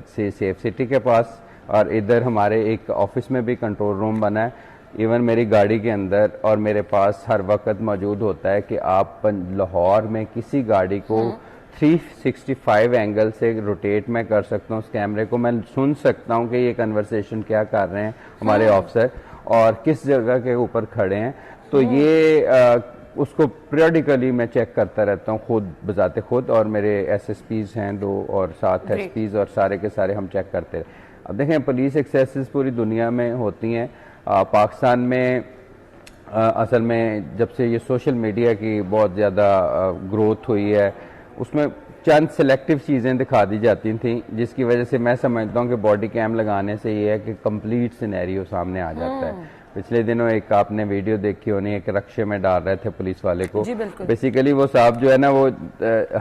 सेफ सिटी के पास, और इधर हमारे एक ऑफिस में भी कंट्रोल रूम बना है। इवन मेरी गाड़ी के अंदर और मेरे पास हर वक्त मौजूद होता है कि आप लाहौर में किसी गाड़ी को 365 एंगल से रोटेट मैं कर सकता हूँ। उस कैमरे को मैं सुन सकता हूँ कि ये कन्वर्सेशन क्या कर रहे हैं हमारे ऑफिसर, और किस जगह के ऊपर खड़े हैं। तो ये उसको पीरियडिकली मैं चेक करता रहता हूँ खुद बजाते खुद, और मेरे SSPs हैं 2 और 7 SPs, और सारे के सारे हम चेक करते हैं। अब देखें, पुलिस एक्सेसेस पूरी दुनिया में होती हैं। पाकिस्तान में असल में जब से ये सोशल मीडिया की बहुत ज़्यादा ग्रोथ हुई है, उसमें चंद सिलेक्टिव चीज़ें दिखा दी जाती थी, जिसकी वजह से मैं समझता हूँ कि बॉडी कैम लगाने से ये है कि कंप्लीट सिनेरियो सामने आ जाता है। पिछले दिनों एक आपने वीडियो देखी होनी, एक रक्शे में डाल रहे थे पुलिस वाले को। बेसिकली वो साहब जो है ना, वो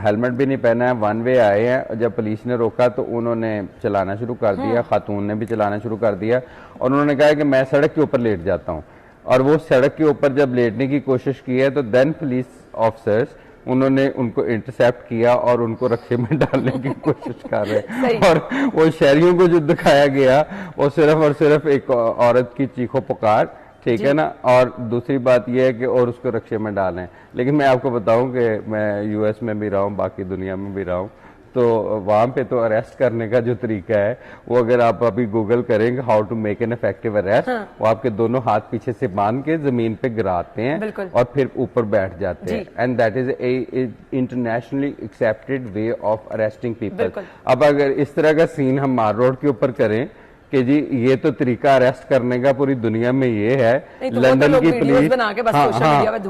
हेलमेट भी नहीं पहना है, वन वे आए हैं। जब पुलिस ने रोका तो उन्होंने चलाना शुरू कर दिया, खातून ने भी चलाना शुरू कर दिया, और उन्होंने कहा कि मैं सड़क के ऊपर लेट जाता हूँ। और वो सड़क के ऊपर जब लेटने की कोशिश की है तो देन पुलिस ऑफिसर्स उन्होंने उनको इंटरसेप्ट किया और उनको रक्शे में डालने की कोशिश कर रहे हैं। और वो शहरियों को जो दिखाया गया वो सिर्फ और सिर्फ एक औरत की चीखो पुकार, ठीक है ना, और दूसरी बात यह है कि और उसको रक्शे में डालें। लेकिन मैं आपको बताऊं कि मैं यूएस में भी रहा हूं, बाकी दुनिया में भी रहा हूं, तो वहां पे तो अरेस्ट करने का जो तरीका है वो अगर आप अभी गूगल करेंगे how to make an effective arrest, वो आपके दोनों हाथ पीछे से बांध के जमीन पे गिराते हैं और फिर ऊपर बैठ जाते हैं। And that is a internationally accepted way of arresting people. अब अगर इस तरह का सीन हम मार रोड के ऊपर करें कि जी ये तो तरीका अरेस्ट करने का पूरी दुनिया में ये है, तो लंदन की पुलिस,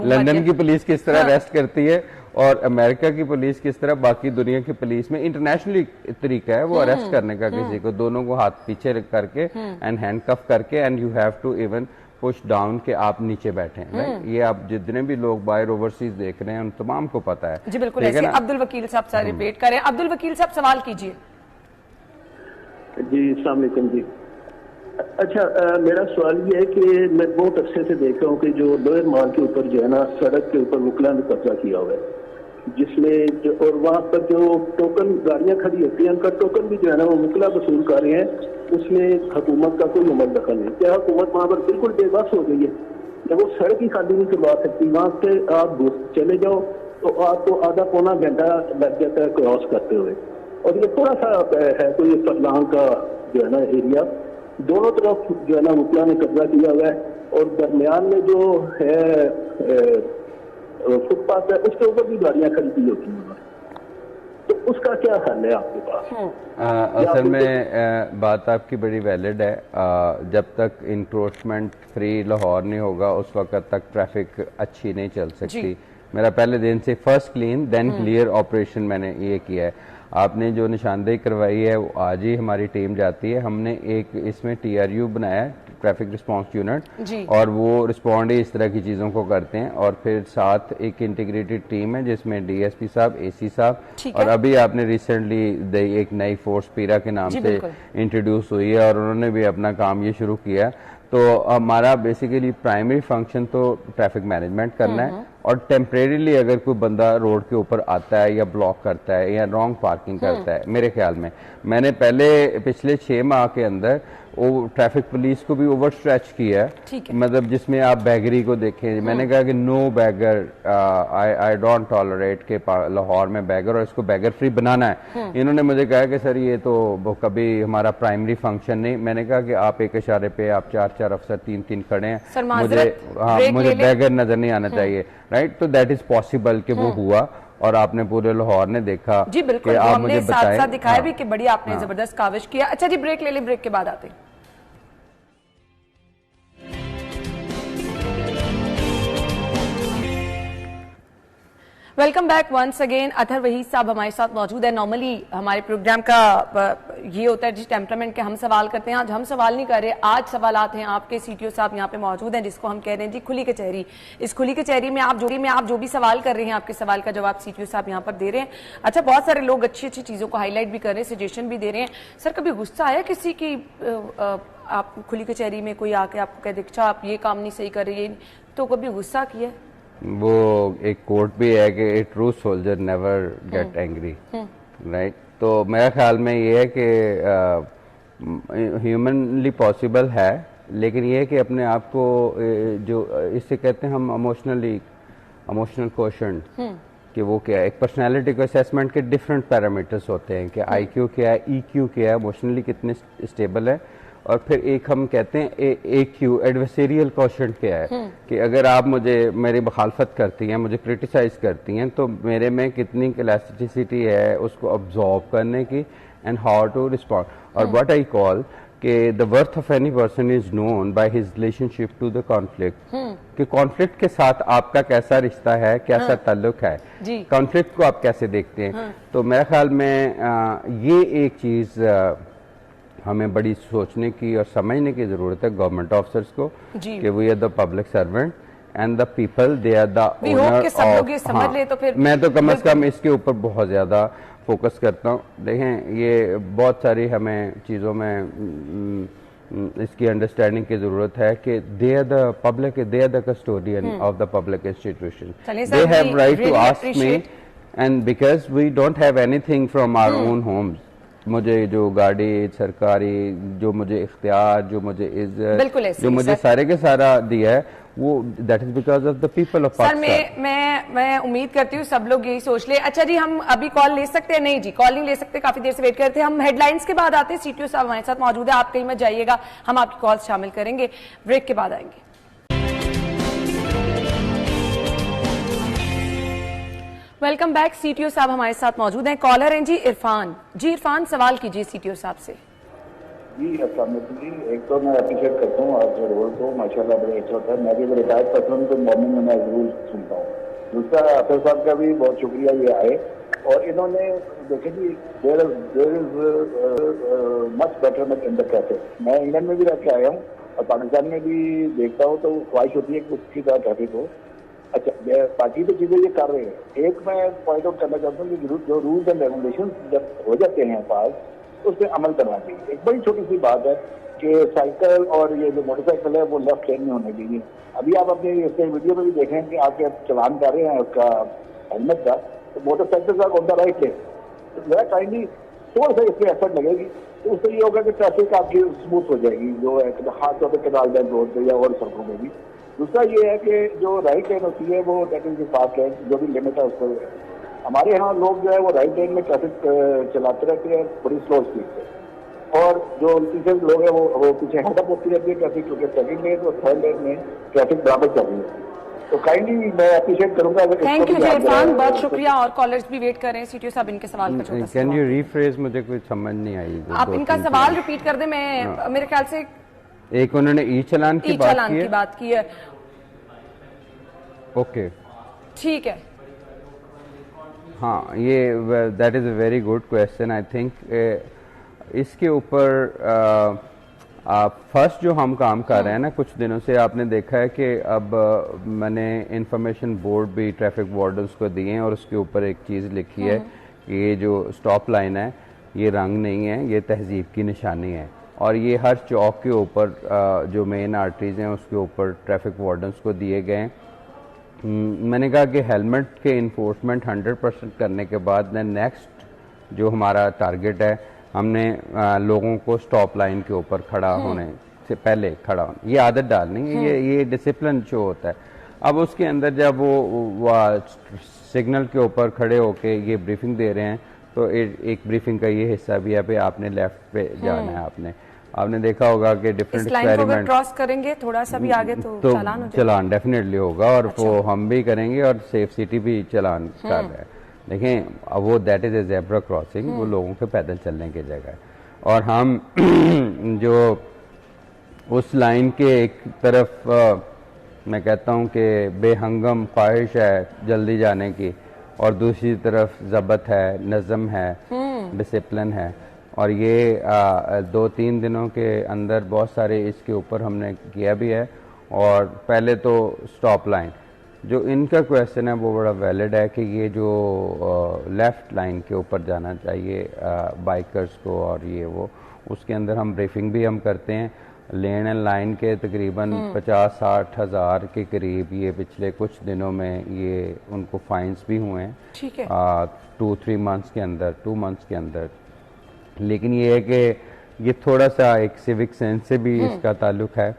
लंदन की पुलिस किस तरह अरेस्ट करती है और अमेरिका की पुलिस किस तरह बाकी दुनिया की पुलिस में इंटरनेशनली तरीका है वो अरेस्ट करने का किसी को, दोनों को हाथ पीछे करके एंड हैंडकफ करके, and you have to even push down के आप नीचे बैठे हैं। ये आप जितने भी लोग बाहर ओवरसीज देख रहे हैं उन तमाम को पता है। जी बिल्कुल ऐसे। अब्दुल वकील साहब से रिपीट करें। अब्दुल वकील साहब सवाल कीजिए। जी अस्सलाम वालेकुम जी। अच्छा, मेरा सवाल ये है कि मैं बहुत अरसे से देख रहा हूँ कि जो लोअर माल के ऊपर जो है ना, सड़क के ऊपर मुकला ने कब्जा किया हुआ है, जिसमें जो और वहाँ पर जो टोकन गाड़ियाँ खड़ी होती हैं उनका टोकन भी जो है ना वो मुकला वसूल कर रहे हैं, उसमें हुकूमत का कोई अमल दखल नहीं। क्या हुकूमत वहाँ पर बिल्कुल बेबस हो गई है? जब वो सड़क ही खाली नहीं करवा सकती, वहाँ से आप चले जाओ तो आपको आधा पौना घंटा लग जाता है क्रॉस करते हुए, और ये थोड़ा सा है कोई फरलांग का जो है ना एरिया, दोनों तरफ जो है ना मुखिया ने कब्जा किया हुआ है, और दरमियान में जो है फुटपाथ है उसके ऊपर भी गाड़ियां खड़ी होती हैं, तो उसका क्या हल है आपके पास? असल में बात आपकी बड़ी वैलिड है। जब तक इंक्रोचमेंट फ्री लाहौर नहीं होगा उस वक्त तक ट्रैफिक अच्छी नहीं चल सकती। मेरा पहले दिन से first clean then clear operation मैंने ये किया है। आपने जो निशानदेही करवाई है वो आज ही हमारी टीम जाती है। हमने एक इसमें TRU बनाया है, ट्रैफिक रिस्पांस यूनिट, और वो रिस्पॉन्ड ही इस तरह की चीज़ों को करते हैं। और फिर साथ एक इंटीग्रेटेड टीम है जिसमें DSP साहब, AC साहब, और अभी आपने रिसेंटली एक नई फोर्स पीरा के नाम से इंट्रोड्यूस हुई है और उन्होंने भी अपना काम ये शुरू किया। तो हमारा बेसिकली प्राइमरी फंक्शन तो ट्रैफिक मैनेजमेंट करना है, और टेम्परेरीली अगर कोई बंदा रोड के ऊपर आता है या ब्लॉक करता है या रॉन्ग पार्किंग करता है, मेरे ख्याल में मैंने पिछले 6 माह के अंदर वो ट्रैफिक पुलिस को भी ओवर स्ट्रेच किया है, मतलब जिसमें आप बैगरी को देखें। मैंने कहा कि no beggar, I don't tolerate के लाहौर में बैगर, और इसको बैगर फ्री बनाना है। इन्होंने मुझे कहा कि सर ये तो कभी हमारा प्राइमरी फंक्शन नहीं। मैंने कहा कि आप एक इशारे पे आप 4-4 अफसर 3-3 खड़े हैं, मुझे बैगर नजर नहीं आना चाहिए, राइट? तो दैट इज पॉसिबल कि वो हुआ, और आपने पूरे लाहौर ने देखा। जी बिल्कुल, कि आप मुझे साथ साथ दिखाया भी कि बड़ी आपने जबरदस्त काविश किया। अच्छा जी, ब्रेक ले लें, ब्रेक के बाद आते हैं। Welcome back once again. Athar Waheed साहब हमारे साथ मौजूद है। नॉर्मली हमारे प्रोग्राम का ये होता है जिस टेम्परामेंट के हम सवाल करते हैं, आज हम सवाल नहीं कर रहे, आज सवालात हैं आपके। CTO साहब यहाँ पे मौजूद हैं जिसको हम कह रहे हैं जी खुली कचहरी। इस खुली कचहरी में आप जो भी सवाल कर रहे हैं, आपके सवाल का जवाब CTO साहब यहाँ पर दे रहे हैं। अच्छा, बहुत सारे लोग अच्छी अच्छी चीज़ों को हाईलाइट भी कर रहे हैं, सजेशन भी दे रहे हैं। सर कभी गुस्सा आया किसी की, आप खुली कचहरी में कोई आके आपको कह दे अच्छा आप ये काम नहीं सही कर रही, तो कभी गुस्सा किया? वो एक कोट भी है कि a true soldier never get angry, right? तो मेरा ख्याल में ये है कि ह्यूमनली पॉसिबल है, लेकिन ये है कि अपने आप को जो इससे कहते हैं हम इमोशनल क्वोशंट, कि वो क्या है, एक पर्सनालिटी को असेसमेंट के डिफरेंट पैरामीटर्स होते हैं कि IQ क्या है, EQ क्या है, इमोशनली कितने स्टेबल है, और फिर एक हम कहते हैं AQ एडवर्सेरियल क्वोशंट क्या है, कि अगर आप मेरी मुखालफत करती हैं, मुझे क्रिटिसाइज करती हैं, तो मेरे में कितनी इलास्टिसिटी है उसको अब्जॉर्ब करने की, एंड हाउ टू रिस्पॉन्ड। और व्हाट आई कॉल कि the worth of any person is known by his relationship to the conflict, कि कॉन्फ्लिक्ट के साथ आपका कैसा रिश्ता है, कैसा ताल्लुक है, कॉन्फ्लिक्ट को आप कैसे देखते हैं। तो मेरे ख्याल में ये एक चीज हमें बड़ी सोचने की और समझने की जरूरत है गवर्नमेंट ऑफिसर्स को, कि we are the public servant and the people they are the owner of. मैं तो कम से कम इसके ऊपर बहुत ज्यादा फोकस करता हूँ। देखें, ये बहुत सारी हमें चीज़ों में इसकी अंडरस्टैंडिंग की जरूरत है कि they are the public, they are the custodian of the public institution, they have right to ask me, and because we don't have anything from our own homes. मुझे जो गाड़ी सरकारी, जो मुझे इख्तियार, जो मुझे इज्जत, जो मुझे सारे के सारा दिया है, वो that is because of the people of Pakistan. मैं उम्मीद करती हूँ सब लोग यही सोच ले। अच्छा जी, हम अभी कॉल ले सकते हैं? नहीं जी, कॉल नहीं ले सकते, काफी देर से वेट करते हैं। हम हेडलाइंस के बाद आते हैं। सीटीओ साहब हमारे साथ मौजूद है, आप कहीं मत जाइएगा, हम आपकी कॉल शामिल करेंगे, ब्रेक के बाद आएंगे। Welcome back. सीटीओ साहब हमारे साथ मौजूद हैं, कॉलर हैं जी इरफान। जी इरफान, सवाल कीजिए सीटीओ साहब से। जी अस्सलाम वालेकुम जी, एक तो मैं अप्रिशिएट करता हूँ आपके रोल को, माशाल्लाह बड़े अच्छा होता है। मैं भी रिटायर्ड पर्सन तो मॉर्निंग में मैं जरूर सुनता हूँ। दूसरा अफसर साहब का भी बहुत शुक्रिया ये आए, और इन्होंने देखे जी there is much betterment in the traffic. मैं इंग्लैंड में भी रह के आया हूँ और पाकिस्तान में भी देखता हूँ, तो ख्वाहिश होती है कि उसकी तरह ट्रैफिक हो। अच्छा, बाकी तो चीजें ये कर रहे हैं। एक मैं पॉइंट आउट करना चाहता हूँ कि जो रूल्स एंड रेगुलेशन जब हो जाते हैं पास, उस पर अमल करना चाहिए। एक बड़ी छोटी सी बात है कि साइकिल और ये जो मोटरसाइकिल है वो लेफ्ट लेन में होने चाहिए। अभी आप अपने इसके वीडियो में भी देखें कि आपके चलान कर रहे हैं उसका हेलमेट का, तो मोटरसाइकिल का ऑन द राइट लेन, तो जरा काइंडली थोड़ा सा इसमें एफर्ट लगेगी, तो उससे ये होगा कि ट्रैफिक आपकी स्मूथ हो जाएगी, जो है खास तौर पर कनाल बैंक रोड पर या और सड़कों में भी। दूसरा ये है कि जो राइट लेन होती है वो दैट इज फास्ट लेन, जो भी लिमिट है उसको। हमारे यहाँ लोग जो है वो राइट लेन में ट्रैफिक चलाते रहते हैं बड़ी स्लो स्पीड से, और जो पीछे लोग हैं वो पीछे हेडअप होती रहती है ट्रैफिक, क्योंकि सेकंड लेन और थर्ड लेन में ट्रैफिक बराबर चल रही है। तो काइंडली मैं अप्रिशिएट करूंगा। थैंक यू इरफान, बहुत शुक्रिया। और कॉलर्स भी वेट कर रहे हैं। सीटीओ साहब इनके सवाल का कैन यू रीफ्रेज, मुझे कुछ समझ नहीं आई। आप इनका सवाल रिपीट कर दें। मैं मेरे ख्याल से एक उन्होंने ई चालान की बात की है। ओके, ठीक है। हाँ, ये that is a very good question. I think इसके ऊपर फर्स्ट जो हम काम कर रहे हैं ना कुछ दिनों से, आपने देखा है कि अब मैंने इंफॉर्मेशन बोर्ड भी ट्रैफिक वार्डन्स को दिए हैं, और उसके ऊपर एक चीज़ लिखी है कि ये जो स्टॉप लाइन है ये रंग नहीं है, ये तहजीब की निशानी है, और ये हर चौक के ऊपर जो मेन आर्टरीज हैं उसके ऊपर ट्रैफिक वार्डन्स को दिए गए हैं। मैंने कहा कि हेलमेट के इन्फोर्समेंट 100% करने के बाद नेक्स्ट जो हमारा टारगेट है, हमने लोगों को स्टॉप लाइन के ऊपर खड़ा होने से पहले खड़ा होना, ये आदत डालनी है, ये डिसिप्लिन जो होता है। अब उसके अंदर जब वो सिग्नल के ऊपर खड़े होके ये ब्रीफिंग दे रहे हैं, तो एक ब्रीफिंग का ये हिस्सा भी है पे आपने लेफ्ट पे जाना है। आपने देखा होगा कि डिफरेंट एक्सपेरिमेंट क्रॉस करेंगे थोड़ा सा भी आगे तो चालान हो जाएगा। चलान डेफिनेटली होगा, और अच्छा। वो हम भी करेंगे, और सेफ सिटी भी चलान कर रहा है। देखें, वो that is a zebra crossing, वो लोगों के पैदल चलने की जगह है, और हम जो उस लाइन के एक तरफ मैं कहता हूँ कि बेहंगम ख्वाहिश है जल्दी जाने की, और दूसरी तरफ ज़ब्त है, नज़म है, डिसिप्लिन है, और ये 2-3 दिनों के अंदर बहुत सारे इसके ऊपर हमने किया भी है। और पहले तो स्टॉप लाइन, जो इनका क्वेश्चन है वो बड़ा वैलिड है कि ये जो लेफ़्ट लाइन के ऊपर जाना चाहिए बाइकर्स को, और ये वो उसके अंदर हम ब्रीफिंग भी हम करते हैं। लेन एंड लाइन के तकरीबन 50-60 हज़ार के करीब ये पिछले कुछ दिनों में ये उनको फाइन्स भी हुए हैं, ठीक है, 2-3 मंथ्स के अंदर, 2 मंथ्स के अंदर। लेकिन ये है कि ये थोड़ा सा एक सिविक सेंस से भी इसका ताल्लुक है।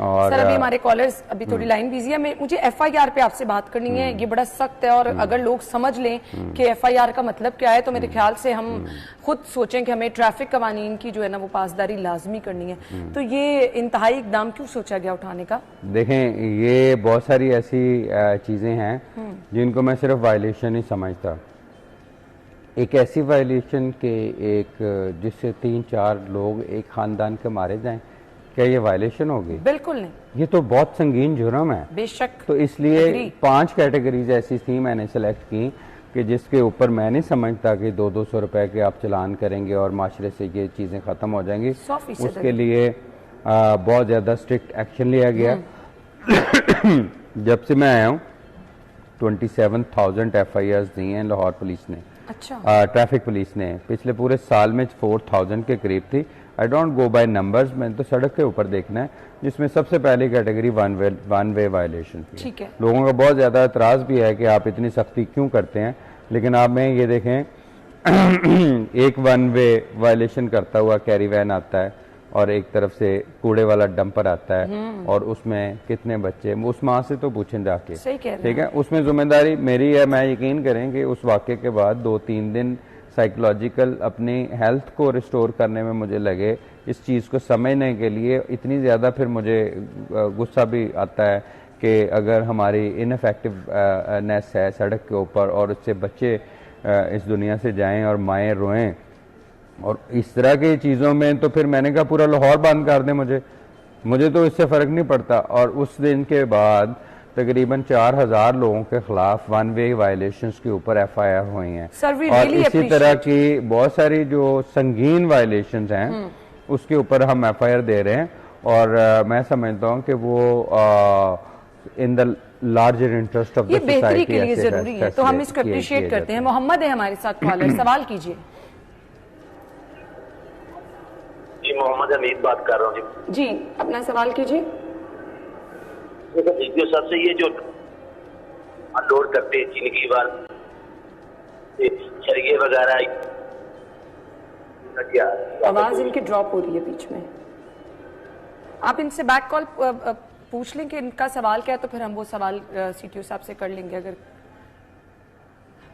और सर अभी हमारे कॉलर्स अभी थोड़ी लाइन बिजी है, मुझे एफआईआर पे आपसे बात करनी है। ये बड़ा सख्त है, और अगर लोग समझ लें कि एफआईआर का मतलब क्या है, तो मेरे ख्याल से हम खुद सोचें कि हमें ट्रैफिक कवानीन की जो है ना वो पासदारी लाजमी करनी है। तो ये इंतहाई इकदाम क्यों सोचा गया उठाने का? देखें, ये बहुत सारी ऐसी चीजें हैं जिनको मैं सिर्फ वायलेशन ही समझता। एक ऐसी वायलेशन के एक जिससे 3-4 लोग एक खानदान के मारे जाएं, क्या ये वायलेशन होगी? बिल्कुल नहीं, ये तो बहुत संगीन जुर्म है। बेशक। तो इसलिए 5 कैटेगरीज ऐसी थी मैंने सेलेक्ट की कि जिसके ऊपर मैं नहीं समझता कि 200-200 रुपए के आप चलान करेंगे और माशरे से ये चीज़ें ख़त्म हो जाएंगी। उसके लिए बहुत ज़्यादा स्ट्रिक्ट एक्शन लिया गया। जब से मैं आया हूँ 27,000 FIRs दी हैं लाहौर पुलिस ने। अच्छा। ट्रैफिक पुलिस ने पिछले पूरे साल में 4,000 के करीब थी। I don't go by numbers, मैंने तो सड़क के ऊपर देखना है, जिसमें सबसे पहली कैटेगरी वन वे वायलेशन थी। ठीक है। लोगों का बहुत ज़्यादा एतराज़ भी है कि आप इतनी सख्ती क्यों करते हैं, लेकिन आप में ये देखें एक वन वे वायलेशन करता हुआ कैरी वैन आता है और एक तरफ से कूड़े वाला डंपर आता है और उसमें कितने बच्चे, उस माँ से तो पूछें जाके। सही कह रहे हैं। ठीक है, उसमें जिम्मेदारी मेरी है। मैं यकीन करें कि उस वाक़े के बाद 2-3 दिन साइकोलॉजिकल अपनी हेल्थ को रिस्टोर करने में मुझे लगे, इस चीज़ को समझने के लिए इतनी ज़्यादा फिर मुझे गुस्सा भी आता है कि अगर हमारी इनफेक्टिवनेस है सड़क के ऊपर और उससे बच्चे इस दुनिया से जाएं और माएँ रोएं और इस तरह की चीज़ों में, तो फिर मैंने कहा पूरा लाहौर बंद कर दें, मुझे तो इससे फ़र्क नहीं पड़ता। और उस दिन के बाद तकरीबन 4,000 लोगों के खिलाफ वन वे वायलेशंस के ऊपर FIR हुई हैं और इसी तरह की बहुत सारी जो संगीन वायलेशंस हैं उसके ऊपर हम FIR दे रहे हैं। और मैं समझता हूँ कि वो in the larger interest of the society बेहतरी के लिए जरूरी है, तो हम इसको अप्रिशिएट करते हैं। मोहम्मद है हमारे साथ कॉलर, सवाल कीजिए। जी मोहम्मद हमीद बात कर रहा हूँ जी, अपना सवाल कीजिए। वीडियो सबसे ये जो अनलोड करते हैं चीनी की बार सरिये वगैरह, आवाज इनकी ड्रॉप हो रही है बीच में। आप इनसे बैक कॉल पूछ लें कि इनका सवाल क्या है, तो फिर हम वो सवाल CTO साहब से कर लेंगे। अगर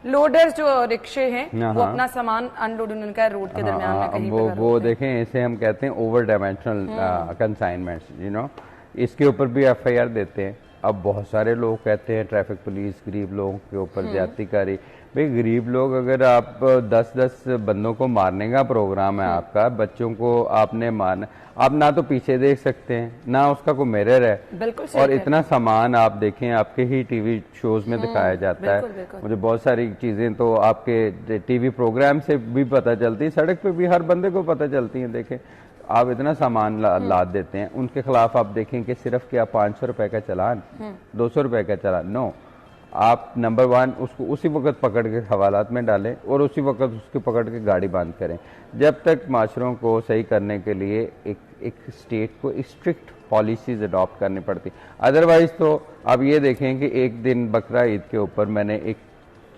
लोडर्स जो रिक्शे हैं वो अपना सामान अनलोड उन्होंने कहा रोड के दरमियान में कहीं वो देखें, इसे हम कहते हैं ओवर डायमेंशनल कंसाइनमेंट्स, इसके ऊपर भी FIR देते हैं। अब बहुत सारे लोग कहते हैं ट्रैफिक पुलिस गरीब लोगों के ऊपर ज्यादती करी। भाई गरीब लोग, अगर आप 10-10 बंदों को मारने का प्रोग्राम है आपका, बच्चों को आपने मारना, आप ना तो पीछे देख सकते हैं ना उसका कोई मिरर है, और इतना सामान आप देखें आपके ही टीवी शोज में दिखाया जाता है। मुझे बहुत सारी चीजें तो आपके टीवी प्रोग्राम से भी पता चलती है, सड़क पे भी हर बंदे को पता चलती है। देखें आप इतना सामान लाद देते हैं, उनके खिलाफ आप देखें कि सिर्फ क्या 500 रुपए का चालान, 200 रुपए का चालान, नो। आप नंबर 1 उसको उसी वक्त पकड़ के हवालात में डालें और उसी वक्त उसकी पकड़ के गाड़ी बंद करें। जब तक माशरों को सही करने के लिए एक स्टेट को स्ट्रिक्ट पॉलिसीज अडॉप्ट करनी पड़ती, अदरवाइज तो आप ये देखें कि एक दिन बकरा ईद के ऊपर मैंने एक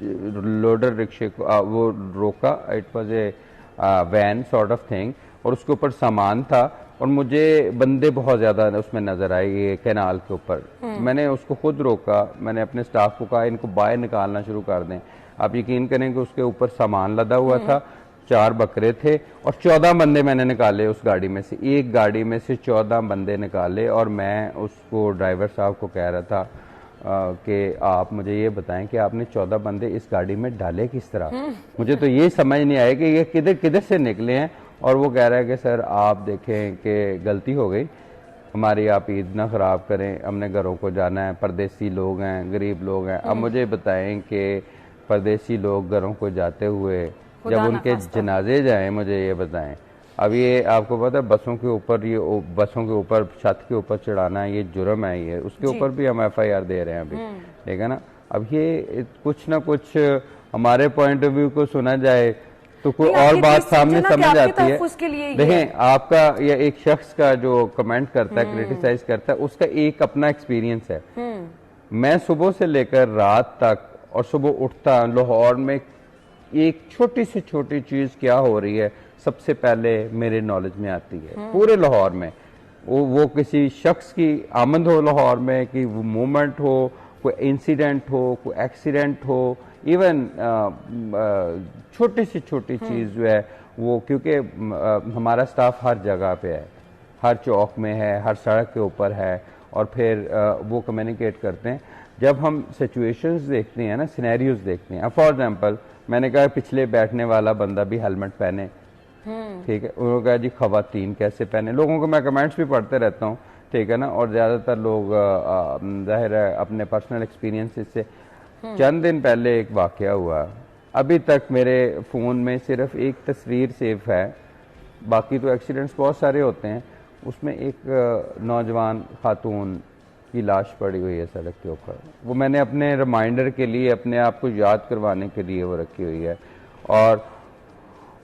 लोडर रिक्शे को वो रोका, it was a van sort of thing, और उसके ऊपर सामान था और मुझे बंदे बहुत ज्यादा उसमें नजर आए ये कैनाल के ऊपर। मैंने उसको खुद रोका, मैंने अपने स्टाफ को कहा इनको बाहर निकालना शुरू कर दें। आप यकीन करें कि उसके ऊपर सामान लदा हुआ था, 4 बकरे थे और 14 बंदे मैंने निकाले उस गाड़ी में से, एक गाड़ी में से 14 बंदे निकाले। और मैं उसको ड्राइवर साहब को कह रहा था कि आप मुझे ये बताएं कि आपने 14 बंदे इस गाड़ी में डाले किस तरह। मुझे तो ये समझ नहीं आया कि ये किधर किधर से निकले हैं। और वो कह रहा है कि सर आप देखें कि गलती हो गई हमारी, आप ईद ना खराब करें, हमने घरों को जाना है, परदेसी लोग हैं, गरीब लोग हैं। अब मुझे बताएं कि परदेसी लोग घरों को जाते हुए जब उनके जनाजे जाएं, मुझे ये बताएं। अब ये आपको पता है बसों के ऊपर, ये बसों के ऊपर छत के ऊपर चढ़ाना ये जुर्म है, ये उसके ऊपर भी हम FIR दे रहे हैं अभी, ठीक है ना। अब ये कुछ ना कुछ हमारे पॉइंट ऑफ व्यू को सुना जाए तो कोई और बात सामने समझ आती है। देखें आपका या एक शख्स का जो कमेंट करता है, क्रिटिसाइज करता है, उसका एक अपना एक्सपीरियंस है। मैं सुबह से लेकर रात तक और सुबह उठता लाहौर में एक छोटी से छोटी चीज क्या हो रही है सबसे पहले मेरे नॉलेज में आती है पूरे लाहौर में। वो किसी शख्स की आमद हो लाहौर में, कि वो मूवमेंट हो, कोई इंसिडेंट हो, कोई एक्सीडेंट हो, इवन छोटी से छोटी चीज जो है वो, क्योंकि हमारा स्टाफ हर जगह पे है, हर चौक में है, हर सड़क के ऊपर है, और फिर वो कम्युनिकेट करते हैं। जब हम सिचुएशंस देखते हैं ना, सिनेरियोज देखते हैं, फॉर एग्जांपल मैंने कहा पिछले बैठने वाला बंदा भी हेलमेट पहने, ठीक है, उन्होंने कहा जी खवातीन कैसे पहने। लोगों को मैं कमेंट्स भी पढ़ते रहता हूँ, ठीक है ना, और ज्यादातर लोग जाहिर है अपने पर्सनल एक्सपीरियंस से। चंद दिन पहले एक वाकया हुआ, अभी तक मेरे फोन में सिर्फ एक तस्वीर सेव है, बाकी तो एक्सीडेंट्स बहुत सारे होते हैं। उसमें एक नौजवान खातून की लाश पड़ी हुई है सड़क के ऊपर। वो मैंने अपने रिमाइंडर के लिए, अपने आप को याद करवाने के लिए वो रखी हुई है। और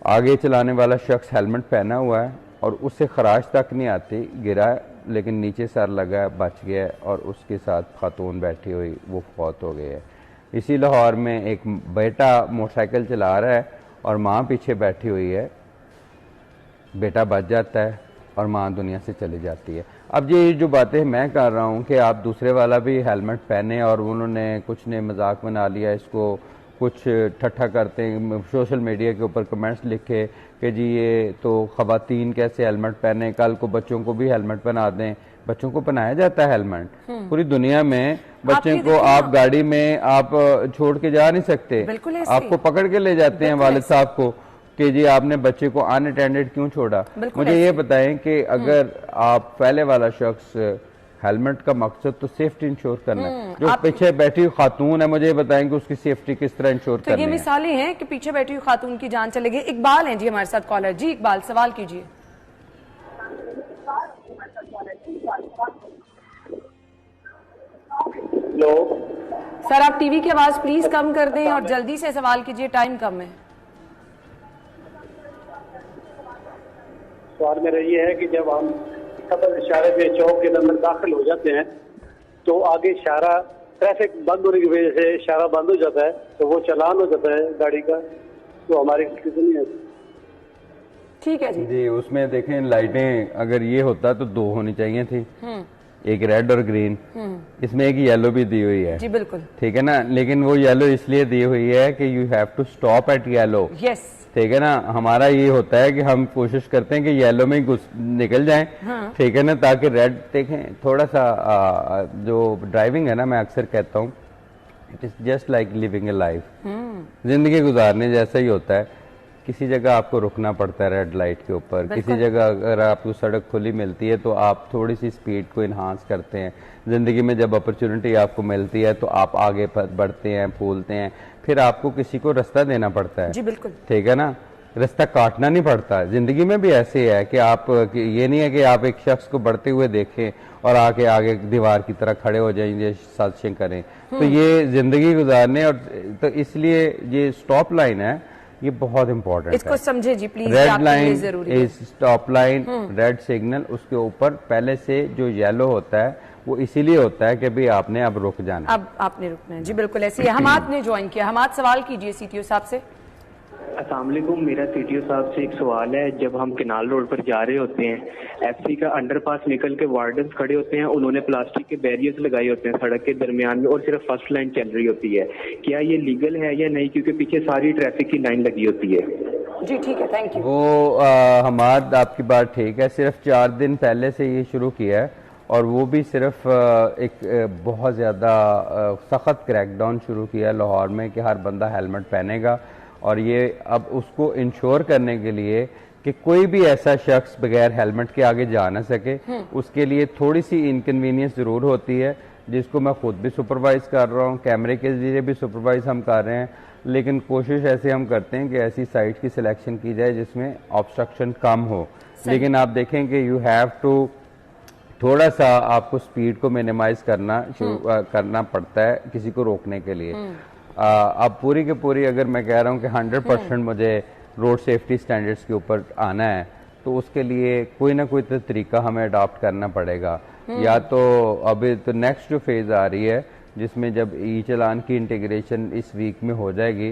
आगे चलाने वाला शख्स हेलमेट पहना हुआ है और उससे खराश तक नहीं आती, गिरा है लेकिन नीचे सर लगा है, बच गया है, और उसके साथ खातून बैठी हुई वो फौत हो गई है। इसी लाहौर में एक बेटा मोटरसाइकिल चला रहा है और माँ पीछे बैठी हुई है, बेटा बच जाता है और माँ दुनिया से चली जाती है। अब ये जो बातें मैं कर रहा हूँ कि आप दूसरे वाला भी हेलमेट पहने, और उन्होंने कुछ ने मजाक बना लिया इसको, कुछ ठट्ठा करते हैं, सोशल मीडिया के ऊपर कमेंट्स लिखे कि जी ये तो खवातीन कैसे हेलमेट पहने, कल को बच्चों को भी हेलमेट पहना दें। बच्चों को पहनाया जाता है हेलमेट पूरी दुनिया में। बच्चे को आप गाड़ी में आप छोड़ के जा नहीं सकते, आपको पकड़ के ले जाते हैं वालिद साहब को कि जी आपने बच्चे को अनअटेंडेड क्यों छोड़ा। मुझे ये बताएं कि अगर आप पहले वाला शख्स, हेलमेट का मकसद तो सेफ्टी इंश्योर करना है, जो पीछे बैठी खातून है मुझे बताएं कि उसकी सेफ्टी किस तरह इंश्योर करनी है। ये मिसालें हैं कि पीछे बैठी हुई खातून की जान चले गई। इकबाल हैं जी हमारे साथ कॉलर। जी इकबाल, सवाल कीजिए। हेलो सर, आप टीवी की आवाज प्लीज कम कर दें और जल्दी से सवाल कीजिए, टाइम कम है। सवाल मेरा ये है कि जब हम खबर इशारे पे चौक के अंदर दाखिल हो जाते हैं तो आगे इशारा, ट्रैफिक बंद होने की वजह से इशारा बंद हो जाता है, तो वो चालान हो जाता है गाड़ी का, तो हमारी कितनी है? ठीक है जी, उसमें देखें लाइटें अगर ये होता तो दो होनी चाहिए थी, एक रेड और ग्रीन, इसमें एक येलो भी दी हुई है। जी बिल्कुल, ठीक है ना, लेकिन वो येलो इसलिए दी हुई है कि you have to stop at yellow. Yes, ठीक है ना, हमारा ये होता है कि हम कोशिश करते हैं कि येलो में ही निकल जाएं, ठीक है ना, ताकि रेड देखें। थोड़ा सा जो ड्राइविंग है ना, मैं अक्सर कहता हूँ it is just like living A life, जिंदगी गुजारने जैसा ही होता है। किसी जगह आपको रुकना पड़ता है रेड लाइट के ऊपर, किसी जगह अगर आपको सड़क खुली मिलती है तो आप थोड़ी सी स्पीड को इन्हांस करते हैं। जिंदगी में जब अपॉर्चुनिटी आपको मिलती है तो आप आगे बढ़ते हैं, फूलते हैं, फिर आपको किसी को रास्ता देना पड़ता है। जी बिल्कुल, ठीक है ना, रास्ता काटना नहीं पड़ता। जिंदगी में भी ऐसे है कि आप, ये नहीं है कि आप एक शख्स को बढ़ते हुए देखें और आके आगे दीवार की तरह खड़े हो जाएंगे, साजिशें करें। तो ये जिंदगी गुजारने, और तो इसलिए ये स्टॉप लाइन है, ये बहुत इंपॉर्टेंट है, इसको समझे जी please. Red line is stop line, red signal, उसके ऊपर पहले से जो येलो होता है वो इसीलिए होता है कि भी आपने अब रुक जाना, अब आपने रुकना है। जी बिल्कुल ऐसे ही। हमाद ने ज्वाइन किया। हमाद, सवाल कीजिए सीटीओ साहब से। अस्सलाम वालेकुम, मेरा सीटीओ साहब से एक सवाल है। जब हम केनाल रोड पर जा रहे होते हैं, एफसी का अंडरपास निकल के वार्डन्स खड़े होते हैं, उन्होंने प्लास्टिक के बैरियर्स लगाए होते हैं सड़क के दरमियान में, और सिर्फ फर्स्ट लाइन चल रही होती है। क्या ये लीगल है या नहीं, क्योंकि पीछे सारी ट्रैफिक की लाइन लगी होती है? जी ठीक है, थैंक यू। वो हमाद, आपकी बात ठीक है, सिर्फ 4 दिन पहले से ये शुरू किया है, और वो भी सिर्फ एक बहुत ज़्यादा सख्त क्रैकडाउन शुरू किया है लाहौर में कि हर बंदा हेलमेट पहनेगा। और ये अब उसको इंश्योर करने के लिए कि कोई भी ऐसा शख्स बगैर हेलमेट के आगे जा ना सके, उसके लिए थोड़ी सी इनकन्वीनियंस ज़रूर होती है, जिसको मैं खुद भी सुपरवाइज कर रहा हूँ, कैमरे के जरिए भी सुपरवाइज हम कर रहे हैं। लेकिन कोशिश ऐसे हम करते हैं कि ऐसी साइट की सिलेक्शन की जाए जिसमें ऑब्स्ट्रक्शन कम हो। लेकिन आप देखें कि यू हैव टू, थोड़ा सा आपको स्पीड को मिनिमाइज करना पड़ता है किसी को रोकने के लिए। अब पूरी की पूरी अगर मैं कह रहा हूँ कि 100% मुझे रोड सेफ्टी स्टैंडर्ड्स के ऊपर आना है, तो उसके लिए कोई ना कोई तो तरीका हमें अडॉप्ट करना पड़ेगा। या तो अभी तो नेक्स्ट जो फेज आ रही है जिसमें जब ई चालान की इंटीग्रेशन इस वीक में हो जाएगी,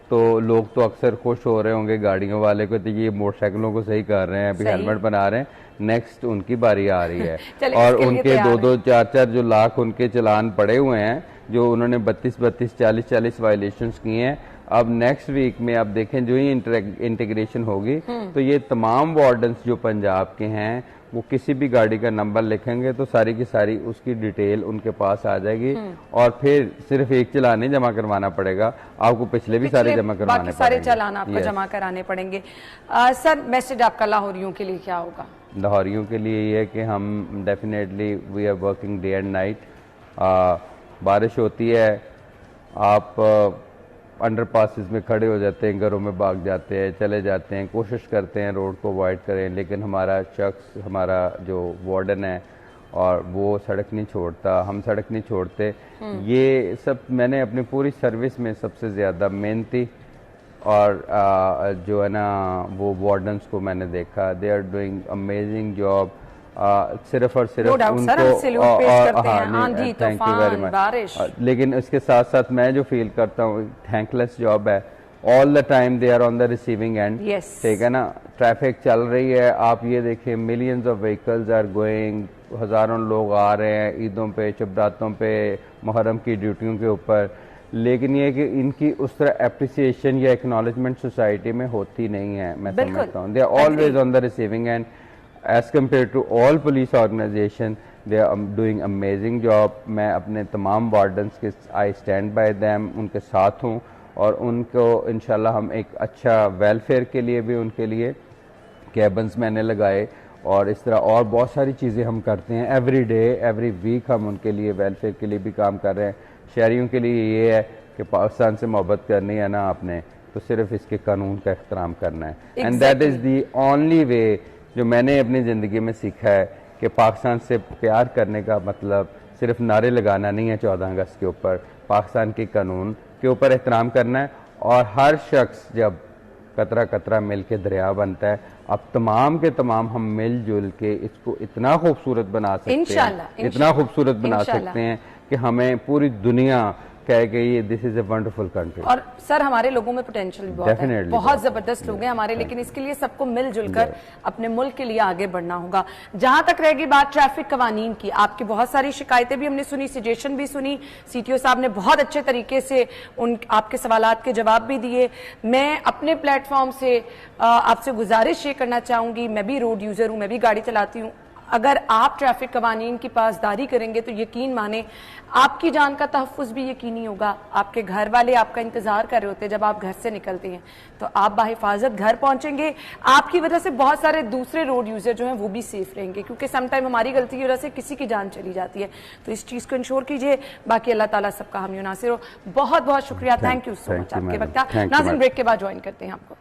तो लोग तो अक्सर खुश हो रहे होंगे गाड़ियों वाले को, तो ये मोटरसाइकिलों को सही कर रहे हैं, अभी हेलमेट बना रहे हैं, नेक्स्ट उनकी बारी आ रही है और उनके 2-2, 4-4 जो लाख उनके चालान पड़े हुए हैं, जो उन्होंने 32-32, 40-40 वायलेशंस किए हैं। अब नेक्स्ट वीक में आप देखें जो ही इंटीग्रेशन होगी तो ये तमाम वार्डन्स जो पंजाब के हैं वो किसी भी गाड़ी का नंबर लिखेंगे तो सारी की सारी उसकी डिटेल उनके पास आ जाएगी और फिर सिर्फ एक चालान नहीं जमा करवाना पड़ेगा, आपको पिछले भी सारे जमा करवाने बाकी सारे चालान आपको जमा कराने पड़ेंगे। सर मैसेज आपका लाहौरियों के लिए क्या होगा? लाहौरियों के लिए ये है कि हम definitely we are working day and night. बारिश होती है, आप अंडर पासिस में खड़े हो जाते हैं, घरों में भाग जाते हैं, चले जाते हैं, कोशिश करते हैं रोड को अवॉइड करें, लेकिन हमारा शख्स, हमारा जो वार्डन है और वो सड़क नहीं छोड़ता, हम सड़क नहीं छोड़ते। ये सब मैंने अपनी पूरी सर्विस में सबसे ज़्यादा मेहनती और जो है ना वो वार्डन्स को मैंने देखा, they are doing amazing job. सिर्फ और सिर्फ थैंक यू वेरी मच। लेकिन इसके साथ साथ मैं जो फील करता हूँ थैंकलेस जॉब है, all the time they are on the receiving end. ठीक है ना, ट्रैफिक चल रही है, आप ये देखिए millions of vehicles are going, हजारों लोग आ रहे हैं ईदों पे, शबरातों पे, मुहर्रम की ड्यूटियों के ऊपर, लेकिन ये कि इनकी उस तरह अप्रिसिएशन या एक्नॉलेजमेंट सोसाइटी में होती नहीं है। मैं समझता हूँ they are always on the receiving end as compare to all police organisation, they are doing amazing job. मैं अपने तमाम वार्डन्स के आई स्टैंड बाय देम, उनके साथ हूँ और उनको इंशाल्लाह हम एक अच्छा वेलफेयर के लिए भी उनके लिए कैबन्स मैंने लगाए और इस तरह और बहुत सारी चीज़ें हम करते हैं। एवरी डे एवरी वीक हम उनके लिए वेलफेयर के लिए भी काम कर रहे हैं। शहरियों के लिए ये है कि पाकिस्तान से मोहब्बत करनी है ना आपने, तो सिर्फ इसके कानून का एहतराम करना है। And that is the only way जो मैंने अपनी ज़िंदगी में सीखा है कि पाकिस्तान से प्यार करने का मतलब सिर्फ नारे लगाना नहीं है 14 अगस्त के ऊपर, पाकिस्तान के कानून के ऊपर एहतराम करना है। और हर शख्स जब कतरा कतरा मिल के दरिया बनता है, अब तमाम के तमाम हम मिलजुल के इसको इतना खूबसूरत बना सकते हैं, इतना खूबसूरत बना सकते हैं कि हमें पूरी दुनिया कहे कि ये this is a wonderful country. और सर हमारे लोगों में पोटेंशियल भी बहुत है, बहुत जबरदस्त लोग हैं हमारे, लेकिन इसके लिए सबको मिलजुल कर अपने मुल्क के लिए आगे बढ़ना होगा। जहां तक रहेगी बात ट्रैफिक कवानीन की, आपकी बहुत सारी शिकायतें भी हमने सुनी, सजेशन भी सुनी, सीटीओ साहब ने बहुत अच्छे तरीके से उन आपके सवालात के जवाब भी दिए। मैं अपने प्लेटफॉर्म से आपसे गुजारिश ये करना चाहूंगी, मैं भी रोड यूजर हूं, मैं भी गाड़ी चलाती हूँ, अगर आप ट्रैफिक कवानीन की पासदारी करेंगे तो यकीन माने आपकी जान का तहफ़्फ़ुज़ भी यकीनी होगा। आपके घर वाले आपका इंतजार कर रहे होते हैं, जब आप घर से निकलते हैं तो आप बाहिफाजत घर पहुंचेंगे। आपकी वजह से बहुत सारे दूसरे रोड यूजर जो हैं वो भी सेफ रहेंगे, क्योंकि समटाइम हमारी गलती की वजह से किसी की जान चली जाती है। तो इस चीज़ को इंश्योर कीजिए। बाकी अल्लाह ताला सबका हामी नासिर हो। बहुत बहुत शुक्रिया, थैंक यू सो मच आपके वक्त। नाज़रीन ब्रेक के बाद ज्वाइन करते हैं आपको।